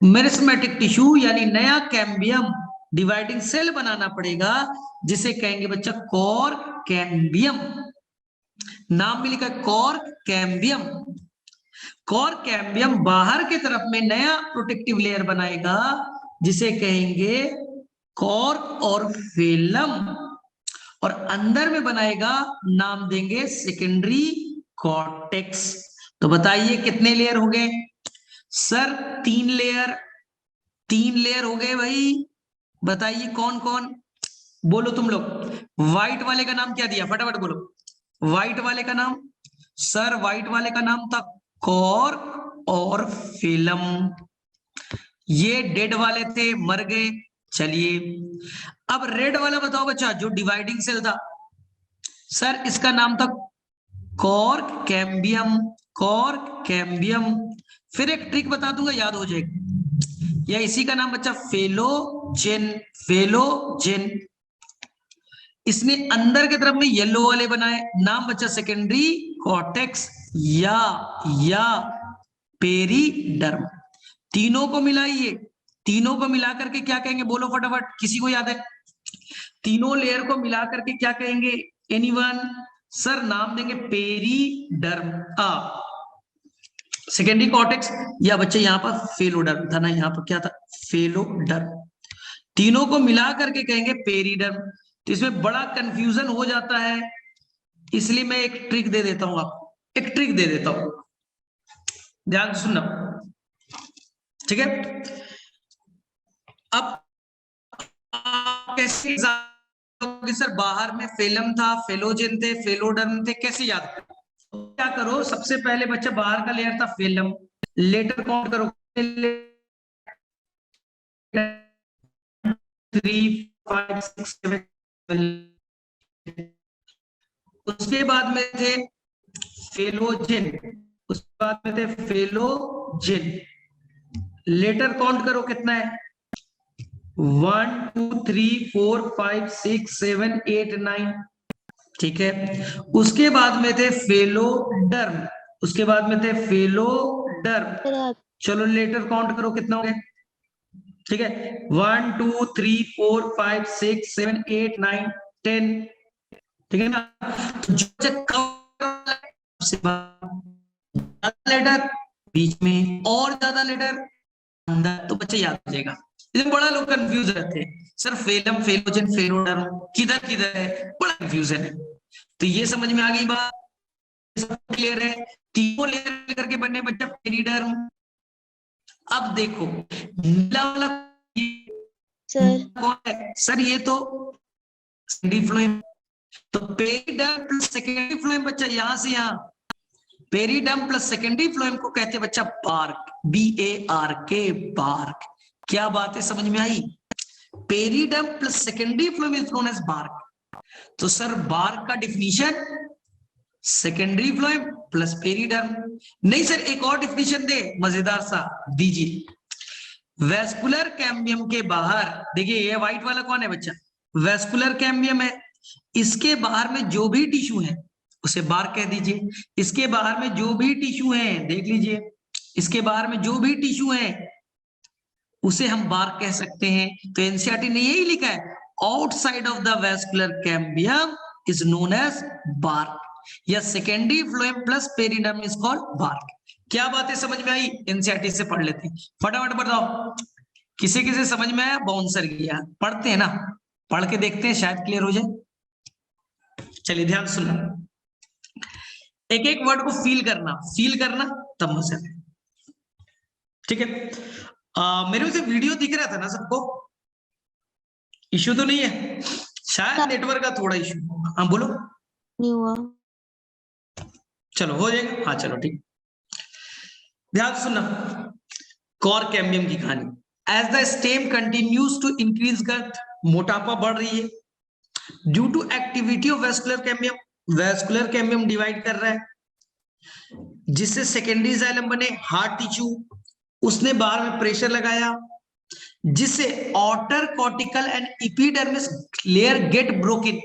मेरिस्मेटिक टिश्यू यानी नया कैम्बियम डिवाइडिंग सेल बनाना पड़ेगा, जिसे कहेंगे बच्चा कोर कैम्बियम। नाम भी लिखा कोर कैम्बियम। कोर कैम्बियम बाहर की तरफ में नया प्रोटेक्टिव लेयर बनाएगा, जिसे कहेंगे कॉर्क और फेलम, और अंदर में बनाएगा, नाम देंगे सेकेंडरी कॉर्टेक्स। तो बताइए कितने लेयर हो गए? Sir 3 layer. 3 लेयर हो गए भाई। बताइए कौन कौन? बोलो तुम लोग। व्हाइट वाले का नाम क्या दिया? फटाफट बोलो। व्हाइट वाले का नाम, सर व्हाइट वाले का नाम था कॉर्क और फेलम। ये डेड वाले थे, मर गए। चलिए अब रेड वाला बताओ बच्चा, जो डिवाइडिंग सेल था। सर इसका नाम था कॉर्क कैम्बियम। Cork cambium. फिर एक ट्रिक बता दूंगा, याद हो जाएगा। या इसी का नाम बच्चा फेलोजेन। फेलोजेन। इसने अंदर की तरफ में येलो वाले बनाए, नाम बच्चा सेकेंडरी कॉर्टेक्स या पेरिडर्म। तीनों को मिलाइए, तीनों को मिलाकर के क्या कहेंगे? बोलो फटाफट, किसी को याद है? तीनों लेयर को मिलाकर के क्या कहेंगे? एनीवन? सर नाम देंगे पेरिडर्म। सेकेंडरी कॉर्टेक्स या बच्चे यहां पर फेलोडर्म था ना, यहां पर क्या था? फेलोडर्म। तीनों को मिला करके कहेंगे पेरिडर्म। तो इसमें बड़ा कंफ्यूजन हो जाता है, इसलिए मैं एक ट्रिक दे देता हूं आपको, एक ट्रिक दे देता हूं, ध्यान से सुनना, ठीक है? अब कैसे सर बाहर में फेलम था, फेलोजेन थे, फेलोडर्म थे, कैसे याद करें? तो क्या करो, सबसे पहले बच्चा बाहर का लेयर था फेलम, लेटर काउंट करो 3 5 6 7। उसके बाद में थे फेलोजेन, उसके बाद में थे फेलोजेन। लेटर काउंट करो कितना है? 1 2 3 4 5 6 7 8 9, ठीक है। उसके बाद में थे फेलोडर्म, उसके बाद में थे फेलोडर्म। चलो लेटर काउंट करो कितना हो गया, ठीक है। 1 2 3 4 5 6 7 8 9 10, ठीक है ना? तो लेटर बीच में और ज्यादा लेटर अंदर, तो बच्चे याद हो जाएगा। इसमें बड़ा लोग कंफ्यूज रहते हैं, सर फेलम, फेलोजेन, फेलोडर्म किधर किधर है, बड़ा कंफ्यूजन है। तो ये समझ में आ गई बात, सब क्लियर है? तीनों लेयर करके बनने बच्चा पेरिडर्म। अब देखो नीला वाला सर कौन है? सर ये तो सेकेंडरी फ्लोएम। तो पेरिडर्म प्लस सेकेंडरी फ्लोएम बच्चा, यहां से यहां पेरिडर्म प्लस सेकेंडरी फ्लोएम को कहते हैं बच्चा बार्क, BARK, बार्क। क्या बात है, समझ में आई? Periderm plus secondary phloem is known as bark. तो सर बार्क का definition secondary phloem plus periderm. नहीं सर एक और डिफिनेशन दे, मजेदार सा दीजिए। वेस्कुलर कैम्बियम के बाहर, देखिए ये व्हाइट वाला कौन है बच्चा, वेस्कुलर कैम्बियम है। इसके बाहर में जो भी टिश्यू है उसे बार कह दीजिए। इसके बाहर में जो भी टिश्यू है, देख लीजिए, इसके बाहर में जो भी टिश्यू है उसे हम बार कह सकते हैं। तो एनसीईआरटी ने यही लिखा है, outside of the vascular cambium is known as bark, या secondary phloem plus periderm is called bark. क्या बातें समझ में आई, एनसीईआरटी से पढ़ लेते हैं, फटाफट बताओ। किसी किसी समझ में आया, बाउंसर किया, पढ़ते हैं ना, पढ़ के देखते हैं शायद क्लियर हो जाए। चलिए ध्यान सुनना, एक एक वर्ड को फील करना तब मजा है, ठीक है। मेरे से वीडियो दिख रहा था ना सबको, इश्यू तो नहीं है, शायद नेटवर्क का थोड़ा इश्यू। हाँ बोलो, नहीं हुआ। चलो हो जाएगा, हाँ चलो ठीक। ध्यान सुनना, कॉर कैम्बियम की कहानी। As the stem continues to increase girth, मोटापा बढ़ रही है, due to activity of vascular cambium, vascular cambium divide कर रहा है, जिससे सेकेंडरी जाइलम बने, हार्ड टिश्यू, उसने बाहर में प्रेशर लगाया, जिससे outer cortical and epidermis layer get broken,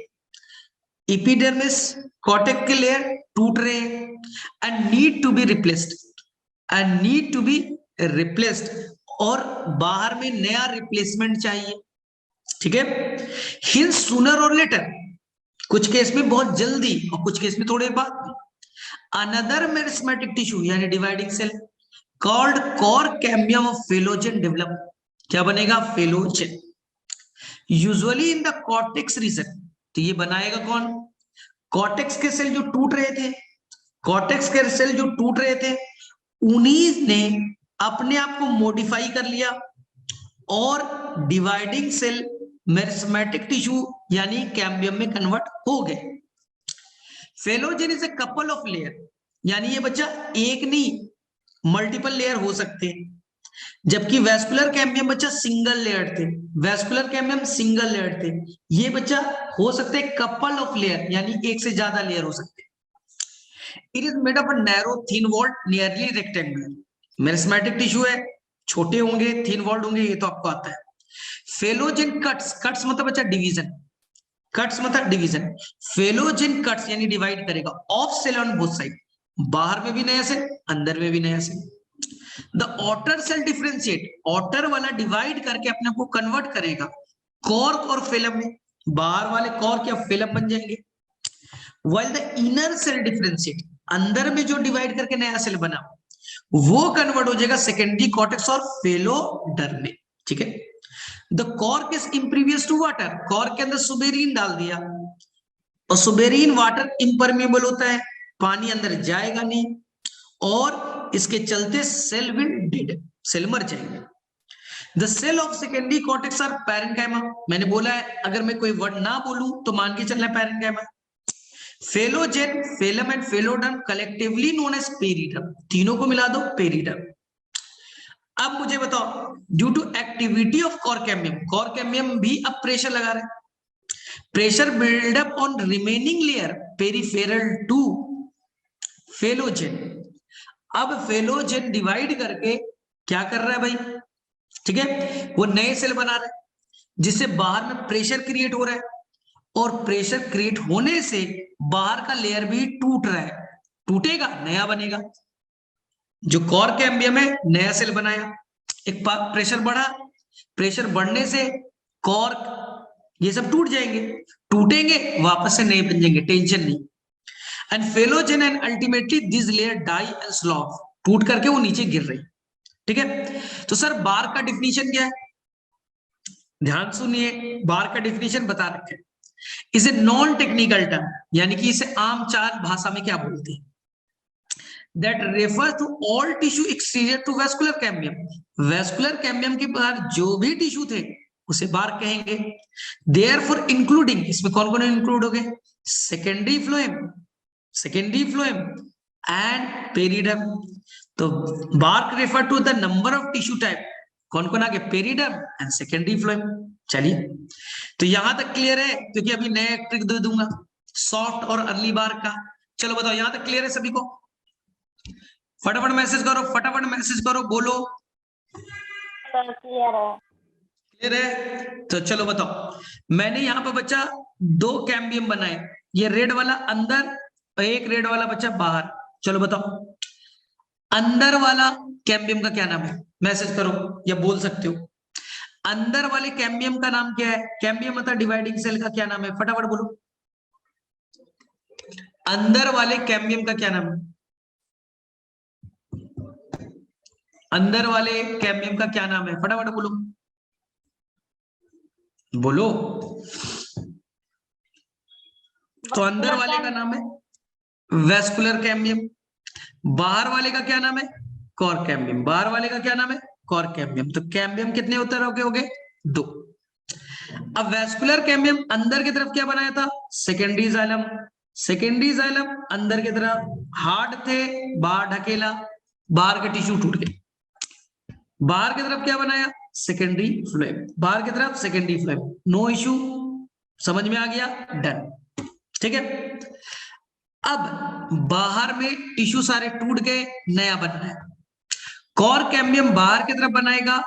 epidermis cortex के लेयर टूट रहे हैं, and need to be replaced, और बाहर में नया रिप्लेसमेंट चाहिए, ठीक है। हिंस सूनर और लेटर, कुछ केस में बहुत जल्दी और कुछ केस में थोड़े बाद में, अनदर मेरिस्मेटिक टिश्यू यानी dividing cell called cork cambium of phellogen develop. क्या बनेगा, phellogen, usually in the cortex region. तो ये बनाएगा कौन, कॉर्टेक्स के सेल जो टूट रहे थे, कॉर्टेक्स के सेल जो टूट रहे थे उन्हीं ने अपने आप को मॉडिफाई कर लिया और डिवाइडिंग सेल मेरिस्मेटिक टिश्यू यानी कैम्बियम में कन्वर्ट हो गए। Phellogen is a couple of layer, यानी ये बच्चा एक नहीं मल्टीपल लेयर हो सकते हैं, जबकि वेस्कुलर कैम्बियम बच्चा सिंगल लेयर थे, वेस्कुलर कैम्बियम सिंगल लेयर थे, ये बच्चा हो सकते हैं कपल ऑफ लेयर, यानी एक से ज्यादा लेयर हो सकते हैं। It is made of a narrow thin walled nearly rectangular, meristematic tissue है, छोटे होंगे, थिन वॉल्ड होंगे, ये तो आपको आता है। फेलोजेन कट्स मतलब बच्चा डिवीजन, कट्स मतलब डिवीजन, फेलोजेन कट्स यानी डिवाइड करेगा, of cell on both side, बाहर में भी नया सेल अंदर में भी नया cell. The outer cell differentiate, outer वाला डिवाइड करके अपने को कन्वर्ट करेगा कॉर्क और फेलम में, बाहर वाले कॉर्क या फेलम बन जाएंगे। While the inner cell differentiate, अंदर में जो डिवाइड करके नया सेल बना वो कन्वर्ट हो जाएगा सेकेंडरी कॉर्टेक्स और फेलोडर्म में, ठीक है। The cork is impervious to water, cork के अंदर सुबेरीन डाल दिया, और सुबेरीन वाटर इम्परमेबल होता है, पानी अंदर जाएगा नहीं, और इसके चलते सेल विल डेड, सेल मर जाएंगे। The cell of secondary cortex are parenchyma, मैंने बोला है अगर मैं कोई वर्ड ना बोलूं तो मान के चलना parenchyma. Phellogen, phellem and phelloderm collectively known as periderm, तीनों को मिला दो पेरिडर्म। अब मुझे बताओ, due to activity of cork cambium भी अब प्रेशर लगा रहे हैं, pressure buildup on remaining layer peripheral to phellogen. अब फेलोजेन डिवाइड करके क्या कर रहा है भाई, ठीक है, वो नए सेल बना रहा है, जिससे बाहर में प्रेशर क्रिएट हो रहा है, और प्रेशर क्रिएट होने से बाहर का लेयर भी टूट रहा है, टूटेगा नया बनेगा। जो कॉर कैम्बियम है नया सेल बनाया, एक बार प्रेशर बढ़ा, प्रेशर बढ़ने से कॉर्क ये सब टूट जाएंगे, टूटेंगे वापस से नए बन जाएंगे, टेंशन नहीं। And phellogen and ultimately this layer die and slough, टूट करके वो नीचे गिर रही, ठीक है। तो सर बार का डिफिनीशन क्या है, ध्यान सुनिए, बार का डिफिनीशन बता रखे, इसे नॉन टेक्निकल टर्म, यानी कि इसे आम चार भाषा में क्या बोलते हैं, that refers to all tissue exterior to vascular cambium, vascular cambium के बाहर जो भी टिश्यू थे उसे बार कहेंगे। therefore including, इसमें कौन कौन इंक्लूड हो गए, सेकेंडरी फ्लोएम एंड पेरिडर्म। तो bark refer to the number of tissue type, कौन कौन आ गए, पेरिडर्म एंड सेकेंडरी फ्लोएम। चलिए तो यहां तक क्लियर है, क्योंकि अभी नया ट्रिक दे दूंगा सॉफ्ट और अर्ली बार का। चलो बताओ, यहां तक क्लियर है सभी को? फटाफट मैसेज करो, फटाफट मैसेज करो, बोलो। क्लियर है। क्लियर है? तो चलो बताओ, मैंने यहाँ पे बच्चा 2 कैम्बियम बनाए, ये रेड वाला अंदर और एक रेड वाला बच्चा बाहर। चलो बताओ, अंदर वाला कैम्बियम का क्या नाम है? मैसेज करो या बोल सकते हो। अंदर वाले कैम्बियम का नाम क्या है? कैम्बियम मतलब डिवाइडिंग सेल का क्या नाम है? फटाफट बोलो। अंदर वाले कैम्बियम का क्या नाम है? अंदर वाले कैम्बियम का क्या नाम है? फटाफट बोलो, बोलो। तो अंदर वाले का नाम है वेस्कुलर कैम्बियम, बाहर वाले का क्या नाम है? Cork cambium. बाहर वाले का क्या नाम है? Cork cambium. तो कैम्बियम कितने होते रहोगे? हो गए 2। अब वेस्कुलर कैम्बियम अंदर की तरफ क्या बनाया था? Secondary xylem. सेकेंडरी जाइलम अंदर की तरफ हार्ड थे, बाहर ढकेला, बाहर के टिश्यू टूट गए। बाहर की तरफ क्या बनाया? Secondary phloem. बाहर की तरफ सेकेंडरी फ्लोएम। नो इश्यू, समझ में आ गया? डन। ठीक है। अब बाहर में टिश्यू सारे टूट गए, नया बनना है। कॉर कैम्बियम बाहर की तरफ बनाएगा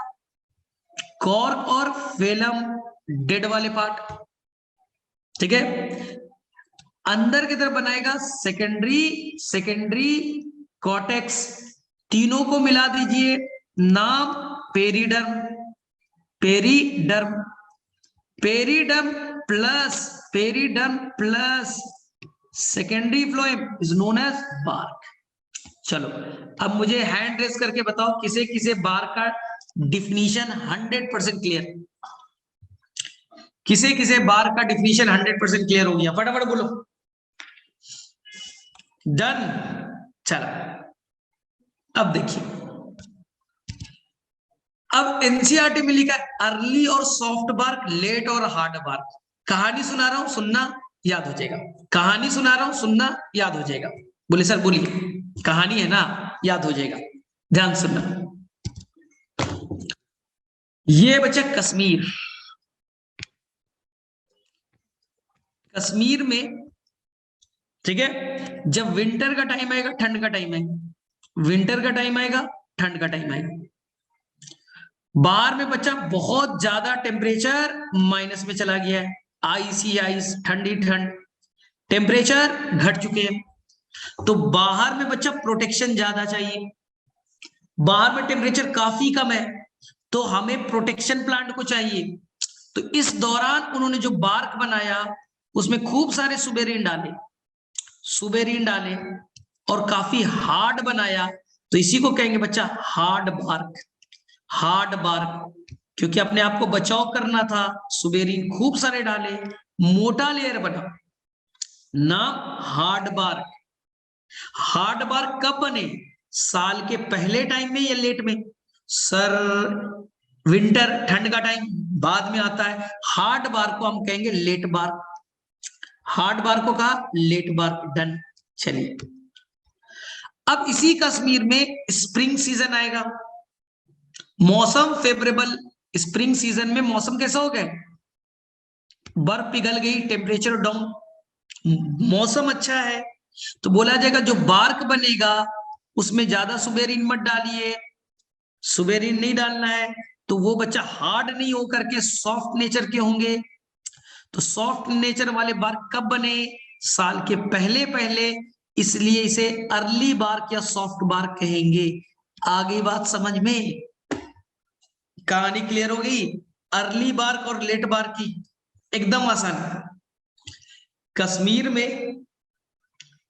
कॉर्क और फेलम, डेड वाले पार्ट। ठीक है। अंदर की तरफ बनाएगा सेकेंडरी, सेकेंडरी कॉर्टेक्स। तीनों को मिला दीजिए, नाम periderm. Periderm, periderm plus, periderm plus secondary phloem is known as bark. चलो अब मुझे हैंड रेस करके बताओ, किसे किसे बार्क का डिफिनीशन 100% क्लियर? किसे किसे बार्क का डिफिनीशन 100% क्लियर हो गया? फटाफट बोलो। डन। चलो अब देखिए, अब एनसीईआरटी में लिखा है अर्ली और सॉफ्ट बार्क, लेट और हार्ड बार्क। कहानी सुना रहा हूं, सुनना याद हो जाएगा। कहानी सुना रहा हूं, सुनना याद हो जाएगा। बोले सर बोलिए, कहानी है ना, याद हो जाएगा, ध्यान सुनना। ये बच्चा कश्मीर, कश्मीर में, ठीक है, जब विंटर का टाइम आएगा, ठंड का टाइम आएगा, विंटर का टाइम आएगा, ठंड का टाइम आएगा, बाहर में बच्चा बहुत ज्यादा टेम्परेचर माइनस में चला गया है, आइसी आइस, ठंडी ठंड, टेम्परेचर घट चुके हैं। तो बाहर में बच्चा प्रोटेक्शन ज्यादा चाहिए, बाहर में टेम्परेचर काफी कम है, तो हमें प्रोटेक्शन प्लांट को चाहिए। तो इस दौरान उन्होंने जो बार्क बनाया उसमें खूब सारे सुबेरिन डाले, सुबेरिन डाले और काफी हार्ड बनाया, तो इसी को कहेंगे बच्चा हार्ड बार्क। हार्ड बार्क, क्योंकि अपने आप को बचाव करना था, सुबेरिन खूब सारे डाले, मोटा लेयर बना, नाम हार्ड बार्क। हार्ड बार्क कब बने? साल के पहले टाइम में या लेट में? सर विंटर, ठंड का टाइम बाद में आता है। हार्ड बार्क को हम कहेंगे लेट बार्क। हार्ड बार्क को कहा लेट बार्क। डन। चलिए अब इसी कश्मीर में स्प्रिंग सीजन आएगा, मौसम फेवरेबल। स्प्रिंग सीजन में मौसम कैसा हो गया? बर्फ पिघल गई, टेम्परेचर डाउन, मौसम अच्छा है, तो बोला जाएगा जो बार्क बनेगा उसमें ज्यादा सुबेरिन मत डालिए, सुबेरिन नहीं डालना है, तो वो बच्चा हार्ड नहीं हो करके सॉफ्ट नेचर के होंगे। तो सॉफ्ट नेचर वाले बार्क कब बने? साल के पहले पहले, इसलिए इसे अर्ली बार्क या सॉफ्ट बार्क कहेंगे। आगे बात समझ में? कहानी क्लियर हो गई? अर्ली बार्क और लेट बार्क की एकदम आसान। कश्मीर में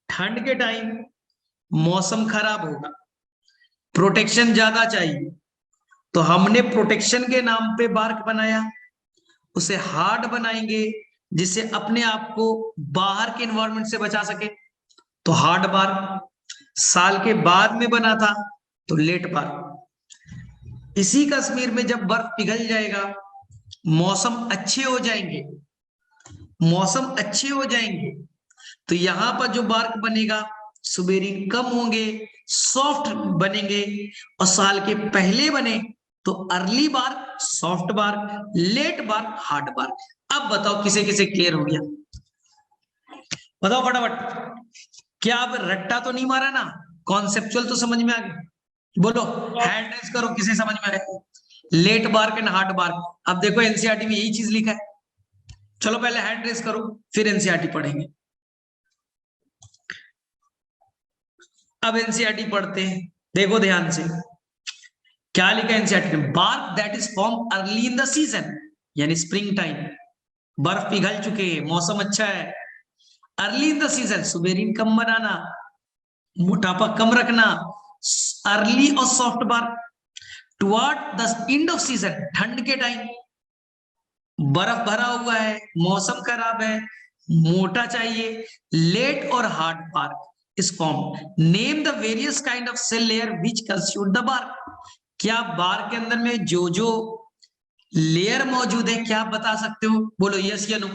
ठंड के टाइम मौसम खराब होगा, प्रोटेक्शन ज्यादा चाहिए, तो हमने प्रोटेक्शन के नाम पे बार्क बनाया, उसे हार्ड बनाएंगे जिससे अपने आप को बाहर के एनवायरनमेंट से बचा सके, तो हार्ड बार्क। साल के बाद में बना था तो लेट बार्क। इसी कश्मीर में जब बर्फ पिघल जाएगा, मौसम अच्छे हो जाएंगे, मौसम अच्छे हो जाएंगे, तो यहां पर जो बार्क बनेगा सुबेरिन कम होंगे, सॉफ्ट बनेंगे, और साल के पहले बने तो early bark soft bark, late bark hard bark. अब बताओ किसे किसे क्लियर हो गया? बताओ फटाफट, क्या अब रट्टा तो नहीं मारा ना, कॉन्सेप्चुअल तो समझ में आ गया? बोलो, हैंड रेज करो किसे समझ में आया। Late bark and hard bark, अब देखो एनसीईआरटी में यही चीज लिखा है। चलो पहले हैंड रेज करो, फिर एनसीईआरटी पढ़ेंगे। अब एनसीईआरटी पढ़ते हैं, देखो ध्यान से क्या लिखा है एनसीईआरटी में। Bark that is form early in the season, यानी स्प्रिंग टाइम, बर्फ पिघल चुके हैं, मौसम अच्छा है। Early in the season, suberin कम बनाना, मोटापा कम रखना। अर्ली और soft bark toward the end of season, ठंड के टाइम, बर्फ भरा हुआ है, मौसम खराब है, मोटा चाहिए। लेट और हार्ड बार्क इस form. Name the various kind of cell layer which constitute the bark. क्या बार्क के अंदर में जो जो लेयर मौजूद है, क्या आप बता सकते हो? बोलो यस या नो।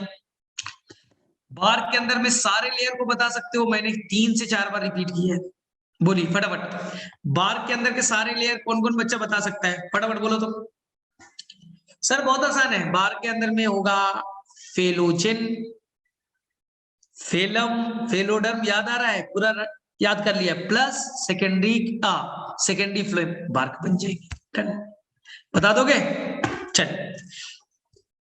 बार्क के अंदर में सारे लेयर को बता सकते हो? मैंने 3 से 4 बार रिपीट किया है, बोलिए फटाफट। बार्क के अंदर के सारे लेयर कौन कौन बच्चा बता सकता है? फटाफट बोलो तो। सर बहुत आसान है, बार्क के अंदर में होगा फेलोचिन, फेलम, फेलोडर्म, याद आ रहा है? पूरा याद कर लिया, प्लस सेकेंडरी फ्लोएम, बार्क बन जाएगी। डन, बता दोगे? चल,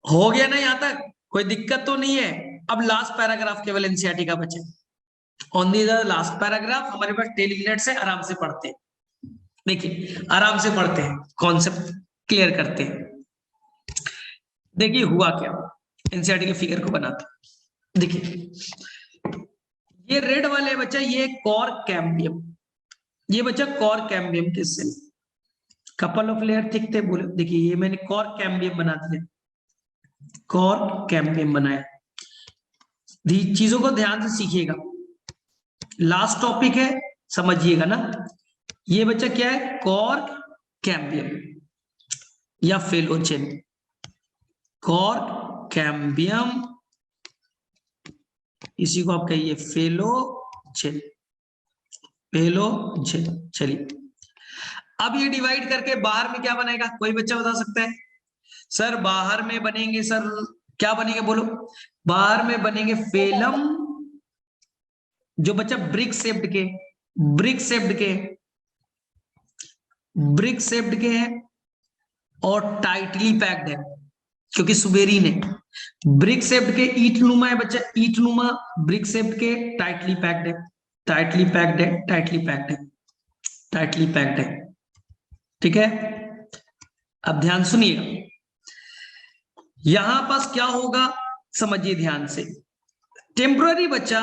हो गया ना यहां तक? कोई दिक्कत तो नहीं है? अब लास्ट पैराग्राफ केवल एनसीईआरटी का बचे। ऑन दी लास्ट पैराग्राफ हमारे पास टेलीग्रेड से आराम से पढ़ते हैं। देखिए आराम से पढ़ते हैं, कॉन्सेप्ट क्लियर करते हैं। देखिए हुआ क्या, एनसीईआरटी के फिगर को बनाते। देखिए ये रेड वाले बच्चा, ये कॉर कैम्बियम, ये बच्चा कॉर कैम्बियम के cell, couple of layer thick थे बोले। देखिए ये मैंने कॉर कैम्बियम बना दिया, कॉर कैम्बियम बनाया। चीजों को ध्यान से सीखिएगा, लास्ट टॉपिक है, समझिएगा ना। ये बच्चा क्या है? कॉर कैम्बियम या फेलोचेन, कॉर कैम्बियम, इसी को आप कहिए फेलोचेन, फेलोचेन। चलिए अब ये डिवाइड करके बाहर में क्या बनेगा? कोई बच्चा बता सकता है? सर बाहर में बनेंगे, सर क्या बनेंगे बोलो? बाहर में बनेंगे फेलम, जो बच्चा ब्रिक शेप्ड के, ब्रिक शेप्ड के, ब्रिक शेप्ड के हैं और टाइटली पैक्ड है, क्योंकि सुबेरीन है। ब्रिक शेप्ड के ईट नुमा है बच्चा, ईट नुमा, ब्रिक शेप्ड के टाइटली पैक्ड है, टाइटली पैक्ड है, टाइटली पैक्ड है, टाइटली पैक्ड है। ठीक है, अब ध्यान सुनिएगा, यहां पास क्या होगा समझिए ध्यान से। टेम्पररी बच्चा,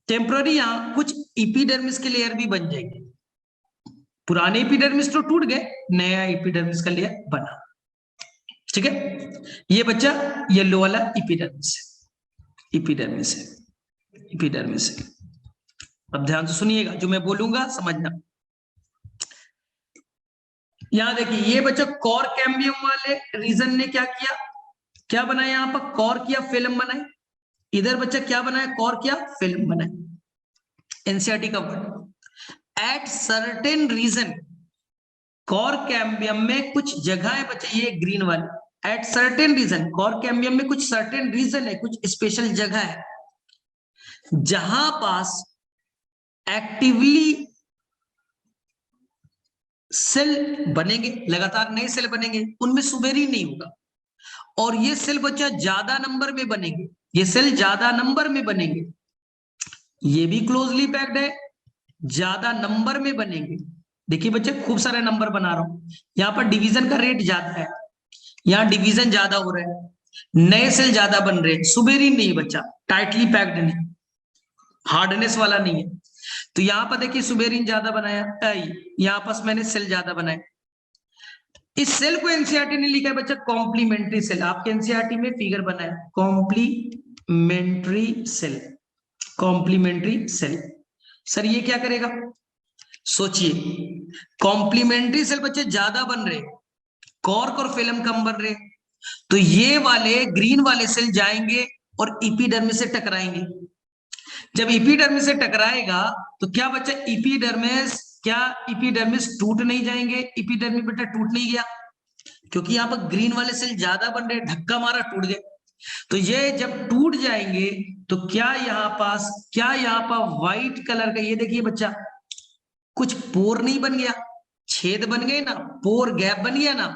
टेम्पररी यहां कुछ एपिडर्मिस के लेयर भी बन जाएंगे। पुराने एपिडर्मिस तो टूट गए, नया एपिडर्मिस का लेयर बना। ठीक है, ये बच्चा येलो वाला एपिडर्मिस है, एपिडर्मिस है, एपिडर्मिस है। अब ध्यान से सुनिएगा, जो मैं बोलूंगा समझना। यहां देखिए ये बच्चा कॉर कैम्बियम वाले रीजन ने क्या किया, क्या बनाया? यहां पर कॉर किया, फिल्म बनाए। इधर बच्चा क्या बनाया? कॉर किया, फिल्म बनाए। एनसीईआरटी का word at certain region, cork cambium में कुछ जगह है बच्चा, ये ग्रीन वाली, at certain region, cork cambium में कुछ सर्टेन रीजन है, कुछ स्पेशल जगह है जहां पास एक्टिवली सेल बनेंगे, लगातार नए सेल बनेंगे, उनमें सुबेरिन नहीं होगा। और ये सेल बच्चा ज्यादा नंबर में बनेंगे, ये सेल ज्यादा नंबर में बनेंगे, ये भी क्लोजली पैक्ड है, ज्यादा नंबर में बनेंगे। देखिए बच्चे खूब सारे नंबर बना रहा हूं, यहाँ पर डिवीजन का रेट ज्यादा है, यहाँ डिवीजन ज्यादा हो रहा है, नए सेल ज्यादा बन रहे हैं। सुबेरिन नहीं बच्चा, टाइटली पैक्ड नहीं, हार्डनेस वाला नहीं है। तो यहां पर देखिए सुबेरिन ज्यादा बनाया, यहां पर मैंने सेल ज्यादा बनाया। इस सेल को एनसीईआरटी ने लिखा है बच्चा कॉम्प्लीमेंट्री सेल, आपके एनसीईआरटी में फिगर बना है complementary cell, complementary cell. Sir ये क्या करेगा? सोचिए, कॉम्प्लीमेंट्री सेल बच्चे ज्यादा बन रहे, कॉर्क और फिल्म कम बन रहे, तो ये वाले ग्रीन वाले सेल जाएंगे और एपिडर्मिस से टकराएंगे। जब एपिडर्मिस से टकराएगा तो क्या बच्चा एपिडर्मिस, क्या एपिडर्मिस टूट नहीं जाएंगे? एपिडर्मिस बेटा टूट नहीं गया, क्योंकि यहाँ पर ग्रीन वाले सेल ज्यादा बन रहे, धक्का मारा टूट गए। तो ये जब टूट जाएंगे तो क्या यहाँ पर व्हाइट कलर का, ये देखिए बच्चा, कुछ पोर नहीं बन गया, छेद बन गए ना, पोर गैप बन गया ना।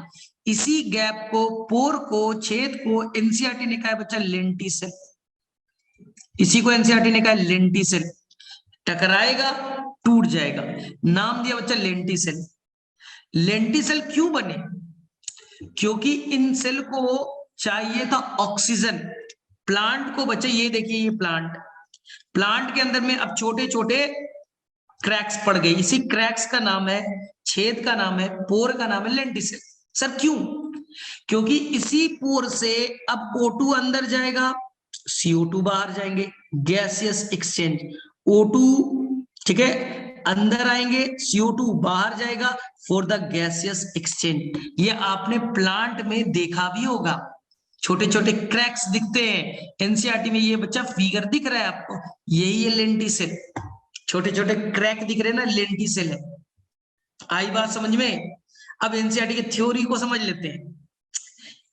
इसी गैप को, पोर को, छेद को एनसीईआरटी ने कहा है बच्चा लेंटिसेल। इसी को एनसीईआरटी ने कहा है लेंटिसेल। टकराएगा, टूट जाएगा, नाम दिया बच्चा लेंटिसेल। लेंटिसेल क्यों बने? क्योंकि इन सेल को चाहिए था ऑक्सीजन। प्लांट को बच्चा, ये देखिए ये प्लांट के अंदर में अब छोटे छोटे क्रैक्स पड़ गए। इसी क्रैक्स का नाम है, छेद का नाम है, पोर का नाम है लेंटिसेल। सर क्यों? क्योंकि इसी पोर से अब O2 अंदर जाएगा, CO2 बाहर जाएंगे, गैसियस एक्सचेंज। O2 ठीक है अंदर आएंगे, CO2 बाहर जाएगा फॉर द गैसियस एक्सचेंज। ये आपने प्लांट में देखा भी होगा, छोटे छोटे क्रैक्स दिखते हैं। एनसीईआरटी में ये बच्चा फिगर दिख रहा है आपको, यही है लेंटिसेल। छोटे छोटे क्रैक दिख रहे हैं ना, लेंटिसेल है। आई बात समझ में? अब एनसीईआरटी की थ्योरी को समझ लेते हैं।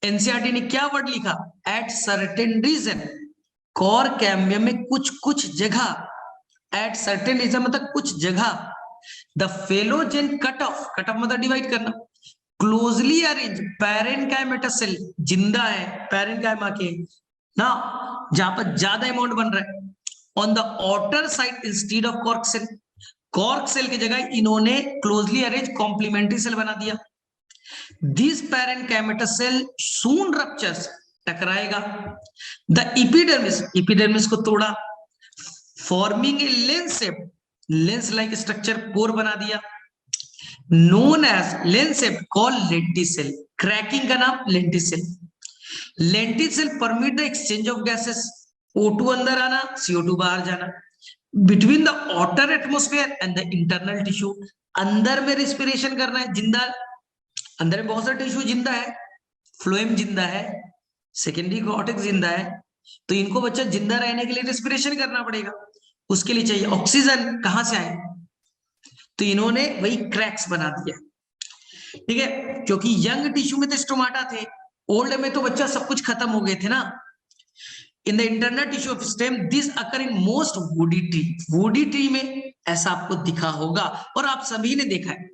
एनसीईआरटी ने क्या वर्ड लिखा? At certain region, cork cambium में कुछ कुछ जगह, एट सर्टेन रीजन मतलब कुछ जगह, द फेलोजेन कट ऑफ मतलब डिवाइड करना, क्लोजली अरेंज पैरेन्काइमेटा सेल जिंदा है, पैरेन्काइमा के ना, जहां पर ज्यादा अमाउंट बन रहा है, on the outer side instead of cork cell. Cork cell की जगह इन्होंने क्लोजली अरेंज कॉम्प्लीमेंट्री सेल बना दिया। This parenchymatous cell soon ruptures, टकराएगा, द एपिडर्मिस को तोड़ा, forming a lens shape, lens like structure, pore बना दिया, known as lens shape called lenticel. Cracking का नाम lenticel. Lenticel permit the exchange of gases, O2 अंदर आना, CO2 बाहर जाना, between the outer atmosphere and the internal tissue. अंदर में रिस्पिरेशन करना है, जिंदा, अंदर में बहुत सारे टिश्यू जिंदा है, फ्लोएम जिंदा है, सेकेंडरी कॉर्टेक्स जिंदा है, तो इनको बच्चा जिंदा रहने के लिए रिस्पिरेशन करना पड़ेगा, उसके लिए चाहिए ऑक्सीजन। कहां से आए? तो इन्होंने वही क्रैक्स बना दिया, ठीक है। क्योंकि यंग टिश्यू में तो स्टोमाटा थे, ओल्ड में तो बच्चा सब कुछ खत्म हो गए थे ना। In the internal tissue of stem this occur in most woody tree, woody tree में ऐसा आपको दिखा होगा, और आप सभी ने देखा है,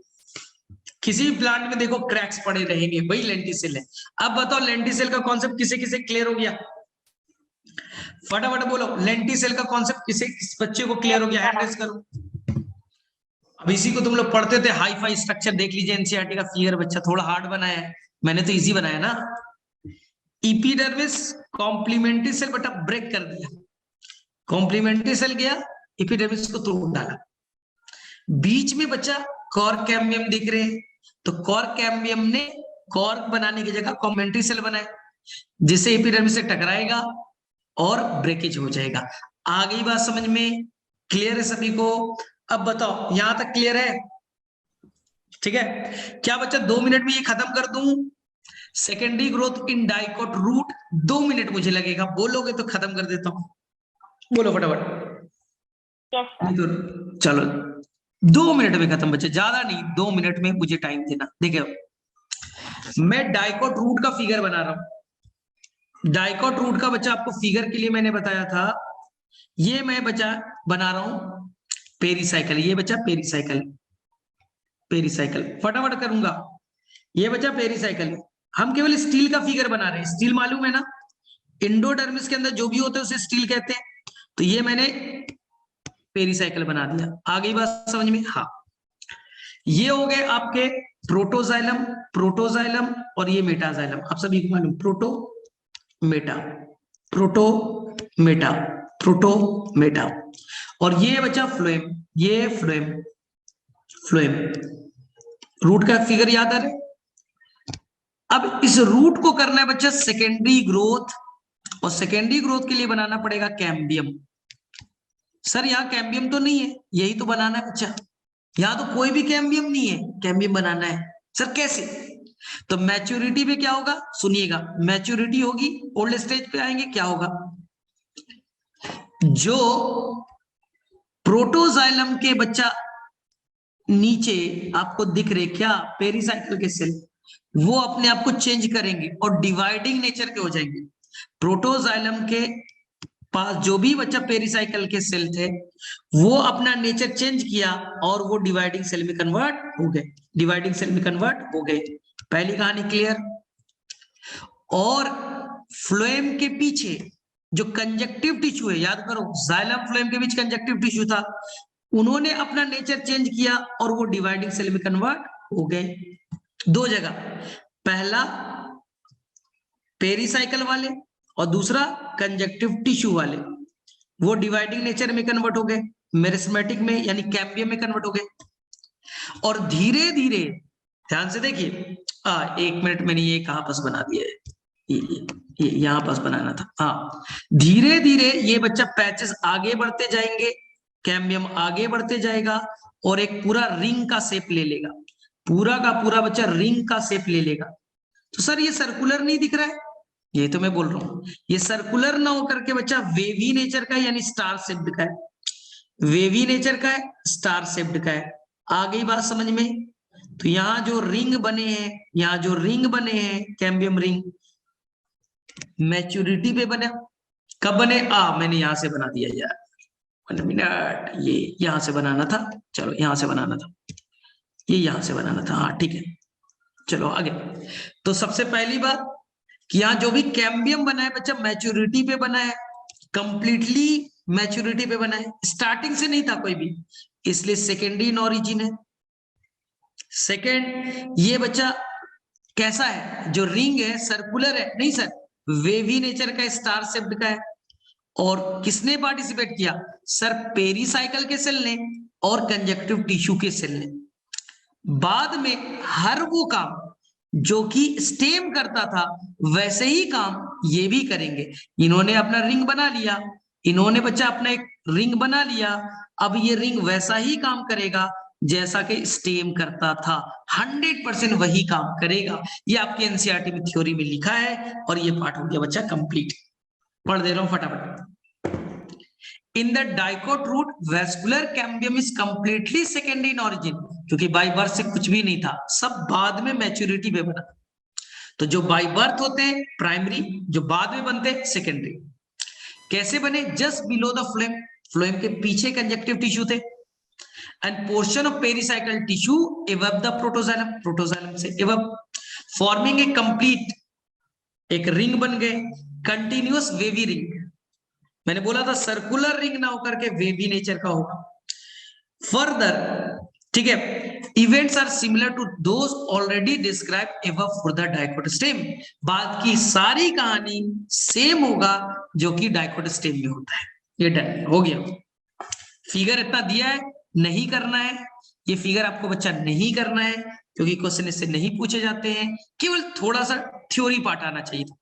किसी भी प्लांट में देखो क्रैक्स पड़े रहेंगे, वही लेंटिसेल है। अब बताओ लेंटिसेल का कॉन्सेप्ट किसे किसे क्लियर हो गया? फटाफट बोलो, लेंटिसेल का कॉन्सेप्ट किसे, किस बच्चे को क्लियर हो गया? हैंड रेज करो। अब इसी को तुम लोग पढ़ते थे, हाई फाई स्ट्रक्चर देख लीजिए, एनसीईआरटी का फिगर बच्चा थोड़ा हार्ड बनाया है, मैंने तो इजी बनाया ना। एपिडर्मिस कॉम्प्लीमेंट्री सेल बटा ब्रेक कर दिया, कॉम्प्लीमेंट्री सेल गया, एपिडर्मिस को तोड़ डाला। बीच में बच्चा कॉर्क कैम्बियम दिख रहे हैं, तो कॉर्क कैम्बियम ने कॉर्क बनाने की जगह कॉम्प्लीमेंट्री सेल बनाए, जिससे एपिडर्मिस से टकराएगा और ब्रेकेज हो जाएगा। आ गई बात समझ में? क्लियर है सभी को? अब बताओ यहां तक क्लियर है? ठीक है क्या बच्चा 2 मिनट में ये खत्म कर दूं? Secondary growth in dicot root 2 minute मुझे लगेगा, बोलोगे तो खत्म कर देता हूं, बोलो फटाफट। तो चलो 2 मिनट में खत्म बच्चे, ज्यादा नहीं, 2 मिनट में मुझे टाइम देना। देखिए मैं डाइकोट रूट का फिगर बना रहा हूं। डाइकोट रूट का बच्चा आपको फिगर के लिए मैंने बताया था, ये मैं बच्चा बना रहा हूं पेरीसाइकिल, ये बच्चा पेरीसाइकिल, पेरीसाइकिल फटाफट करूंगा। ये बच्चा पेरीसाइकिल है, हम केवल स्टील का फिगर बना रहे हैं, स्टील मालूम है ना, इंडोडर्मिस के अंदर जो भी होता है उसे स्टील कहते हैं। तो ये मैंने पेरीसाइकिल बना दिया, आ गई बात समझ में? हाँ, ये हो गए आपके प्रोटोजाइलम, प्रोटोजाइलम और ये मेटाजाइलम, आप सभी को मालूम, proto Meta, proto Meta, proto Meta, और ये बचा फ्लोएम, ये फ्लोएम, फ्लोएम। रूट का फिगर याद आ रहा है? अब इस रूट को करना है बच्चा सेकेंडरी ग्रोथ, और सेकेंडरी ग्रोथ के लिए बनाना पड़ेगा कैम्बियम। सर यहाँ कैम्बियम तो नहीं है, यही तो बनाना है बच्चा, यहाँ तो कोई भी कैम्बियम नहीं है, कैम्बियम बनाना है। सर कैसे? तो मैच्योरिटी पे क्या होगा, सुनिएगा, मैच्योरिटी होगी, ओल्ड स्टेज पे आएंगे, क्या होगा, जो प्रोटोजाइलम के बच्चा नीचे आपको दिख रहे क्या, पेरीसाइकिल के सेल, वो अपने आप को चेंज करेंगे और डिवाइडिंग नेचर के हो जाएंगे। प्रोटोजाइलम के पास जो भी बच्चा पेरिसाइकिल के सेल थे वो अपना नेचर चेंज किया और वो डिवाइडिंग सेल में कन्वर्ट हो गए, डिवाइडिंग सेल में कन्वर्ट हो गए। पहली कहानी क्लियर। और फ्लोएम के पीछे जो कंजक्टिव टिश्यू है, याद करो जाइलम फ्लोएम के बीच कंजक्टिव टिश्यू था, उन्होंने अपना नेचर चेंज किया और वो डिवाइडिंग सेल में कन्वर्ट हो गए। दो जगह, पहला पेरिसाइकिल वाले और दूसरा कंजक्टिव टिश्यू वाले, वो डिवाइडिंग नेचर में कन्वर्ट हो गए, मेरिस्मेटिक में यानी कैम्बियम में कन्वर्ट हो गए। और धीरे धीरे ध्यान से देखिए, 1 मिनट मैंने ये कहां पास बना दिया है, ये यहां पास बनाना था। हाँ, धीरे धीरे ये बच्चा पैचेस आगे बढ़ते जाएंगे, कैम्बियम आगे बढ़ते जाएगा और एक पूरा रिंग का शेप ले लेगा, पूरा का पूरा बच्चा रिंग का शेप ले लेगा। तो सर ये सर्कुलर नहीं दिख रहा है, ये तो मैं बोल रहा हूं, ये सर्कुलर ना होकर के बच्चा वेवी नेचर का है, यानी स्टार शेप्ड का है, वेवी नेचर का है, स्टार शेप्ड का है। आ गई बात समझ में? तो यहाँ जो रिंग बने हैं, यहाँ जो रिंग बने हैं कैम्बियम रिंग, मैच्योरिटी पे बने। कब बने? मैंने यहां से बना दिया यार, 1 मिनट, ये यहां से बनाना था, चलो यहां से बनाना था, ये यहां से बनाना था। हाँ ठीक है, चलो आगे। तो सबसे पहली बात कि यहाँ जो भी कैम्बियम बना है बच्चा मैच्योरिटी पे बना है, कंप्लीटली मैच्योरिटी पे बना है, स्टार्टिंग से नहीं था कोई भी, इसलिए सेकेंडरी इन ऑरिजिन है। सेकेंड, ये बच्चा कैसा है, जो रिंग है सर्कुलर है, नहीं सर वेवी नेचर का, स्टार शेप्ड का है। और किसने पार्टिसिपेट किया? सर पेरिसाइकिल के सेल ने और कंजक्टिव टिश्यू के सेल ने। बाद में हर वो काम जो कि स्टेम करता था वैसे ही काम ये भी करेंगे। इन्होंने अपना रिंग बना लिया, इन्होंने बच्चा अपना एक रिंग बना लिया, अब ये रिंग वैसा ही काम करेगा जैसा कि स्टेम करता था, 100% वही काम करेगा। ये आपके एनसीईआरटी में थ्योरी में लिखा है और ये पार्ट हो गया बच्चा कंप्लीट। पढ़ दे रहा हूं फटाफट। In the dicot root, vascular cambium is completely secondary in origin, क्योंकि बाय बर्थ से कुछ भी नहीं था, सब बाद में मैच्योरिटी पे बना। तो जो बाय बर्थ होते हैं प्राइमरी, जो बाद में बनते हैं सेकेंडरी। कैसे बने? Just below the phloem, phloem के पीछे कंजक्टिव टिश्यू थे, end portion of pericycle tissue above the protoxylem, protoxylem से एबव, फॉर्मिंग ए कंप्लीट, एक रिंग बन गए, कंटिन्यूअस वेवी रिंग। मैंने बोला था सर्कुलर रिंग ना होकर के वेवी नेचर का होगा। फर्दर, ठीक है, events are similar to those already describe above for the dicot stem. बाद की सारी कहानी सेम होगा जो कि डाइकोट स्टेम में होता है। ये डन हो गया। फिगर इतना दिया है, नहीं करना है, ये फिगर आपको बच्चा नहीं करना है क्योंकि क्वेश्चन इससे नहीं पूछे जाते हैं, केवल थोड़ा सा थ्योरी पार्ट आना चाहिए था,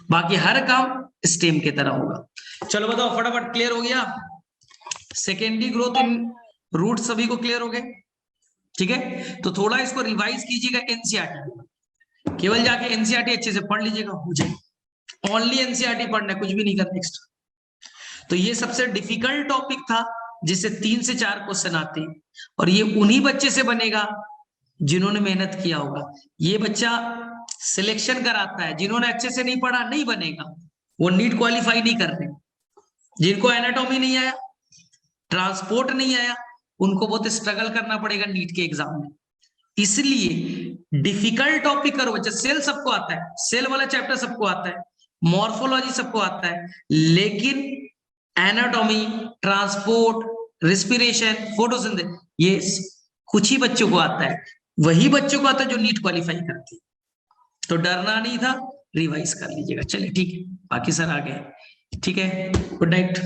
बाकी हर काम स्टेम की तरह होगा। चलो बताओ फटाफट, क्लियर हो गया? सेकेंडरी ग्रोथ इन रूट सभी को क्लियर हो गए? ठीक है, तो थोड़ा इसको रिवाइज कीजिएगा एनसीईआरटी, केवल जाके एनसीईआरटी अच्छे से पढ़ लीजिएगा, मुझे ओनली एनसीईआरटी पढ़ना है, कुछ भी नहीं करना नेक्स्ट। तो ये सबसे डिफिकल्ट टॉपिक था जिससे 3 से 4 क्वेश्चन आते हैं, और ये उन्हीं बच्चे से बनेगा जिन्होंने मेहनत किया होगा। ये बच्चा सिलेक्शन कराता है, जिन्होंने अच्छे से नहीं पढ़ा नहीं बनेगा, वो नीट क्वालिफाई नहीं कर रहे। जिनको एनाटॉमी नहीं आया, ट्रांसपोर्ट नहीं आया, उनको बहुत स्ट्रगल करना पड़ेगा नीट के एग्जाम में। इसलिए डिफिकल्ट टॉपिक करो बच्चा। सेल सबको आता है, सेल वाला चैप्टर सबको आता है, मॉर्फोलॉजी सबको आता है, लेकिन एनाटॉमी, ट्रांसपोर्ट, रेस्पिरेशन, फोटोसिंथेसिस ये कुछ ही बच्चों को आता है, वही बच्चों को आता है जो नीट क्वालिफाई करते हैं। तो डरना नहीं था, रिवाइज कर लीजिएगा। चलिए ठीक है, बाकी सर आ गए, ठीक है, गुड नाइट।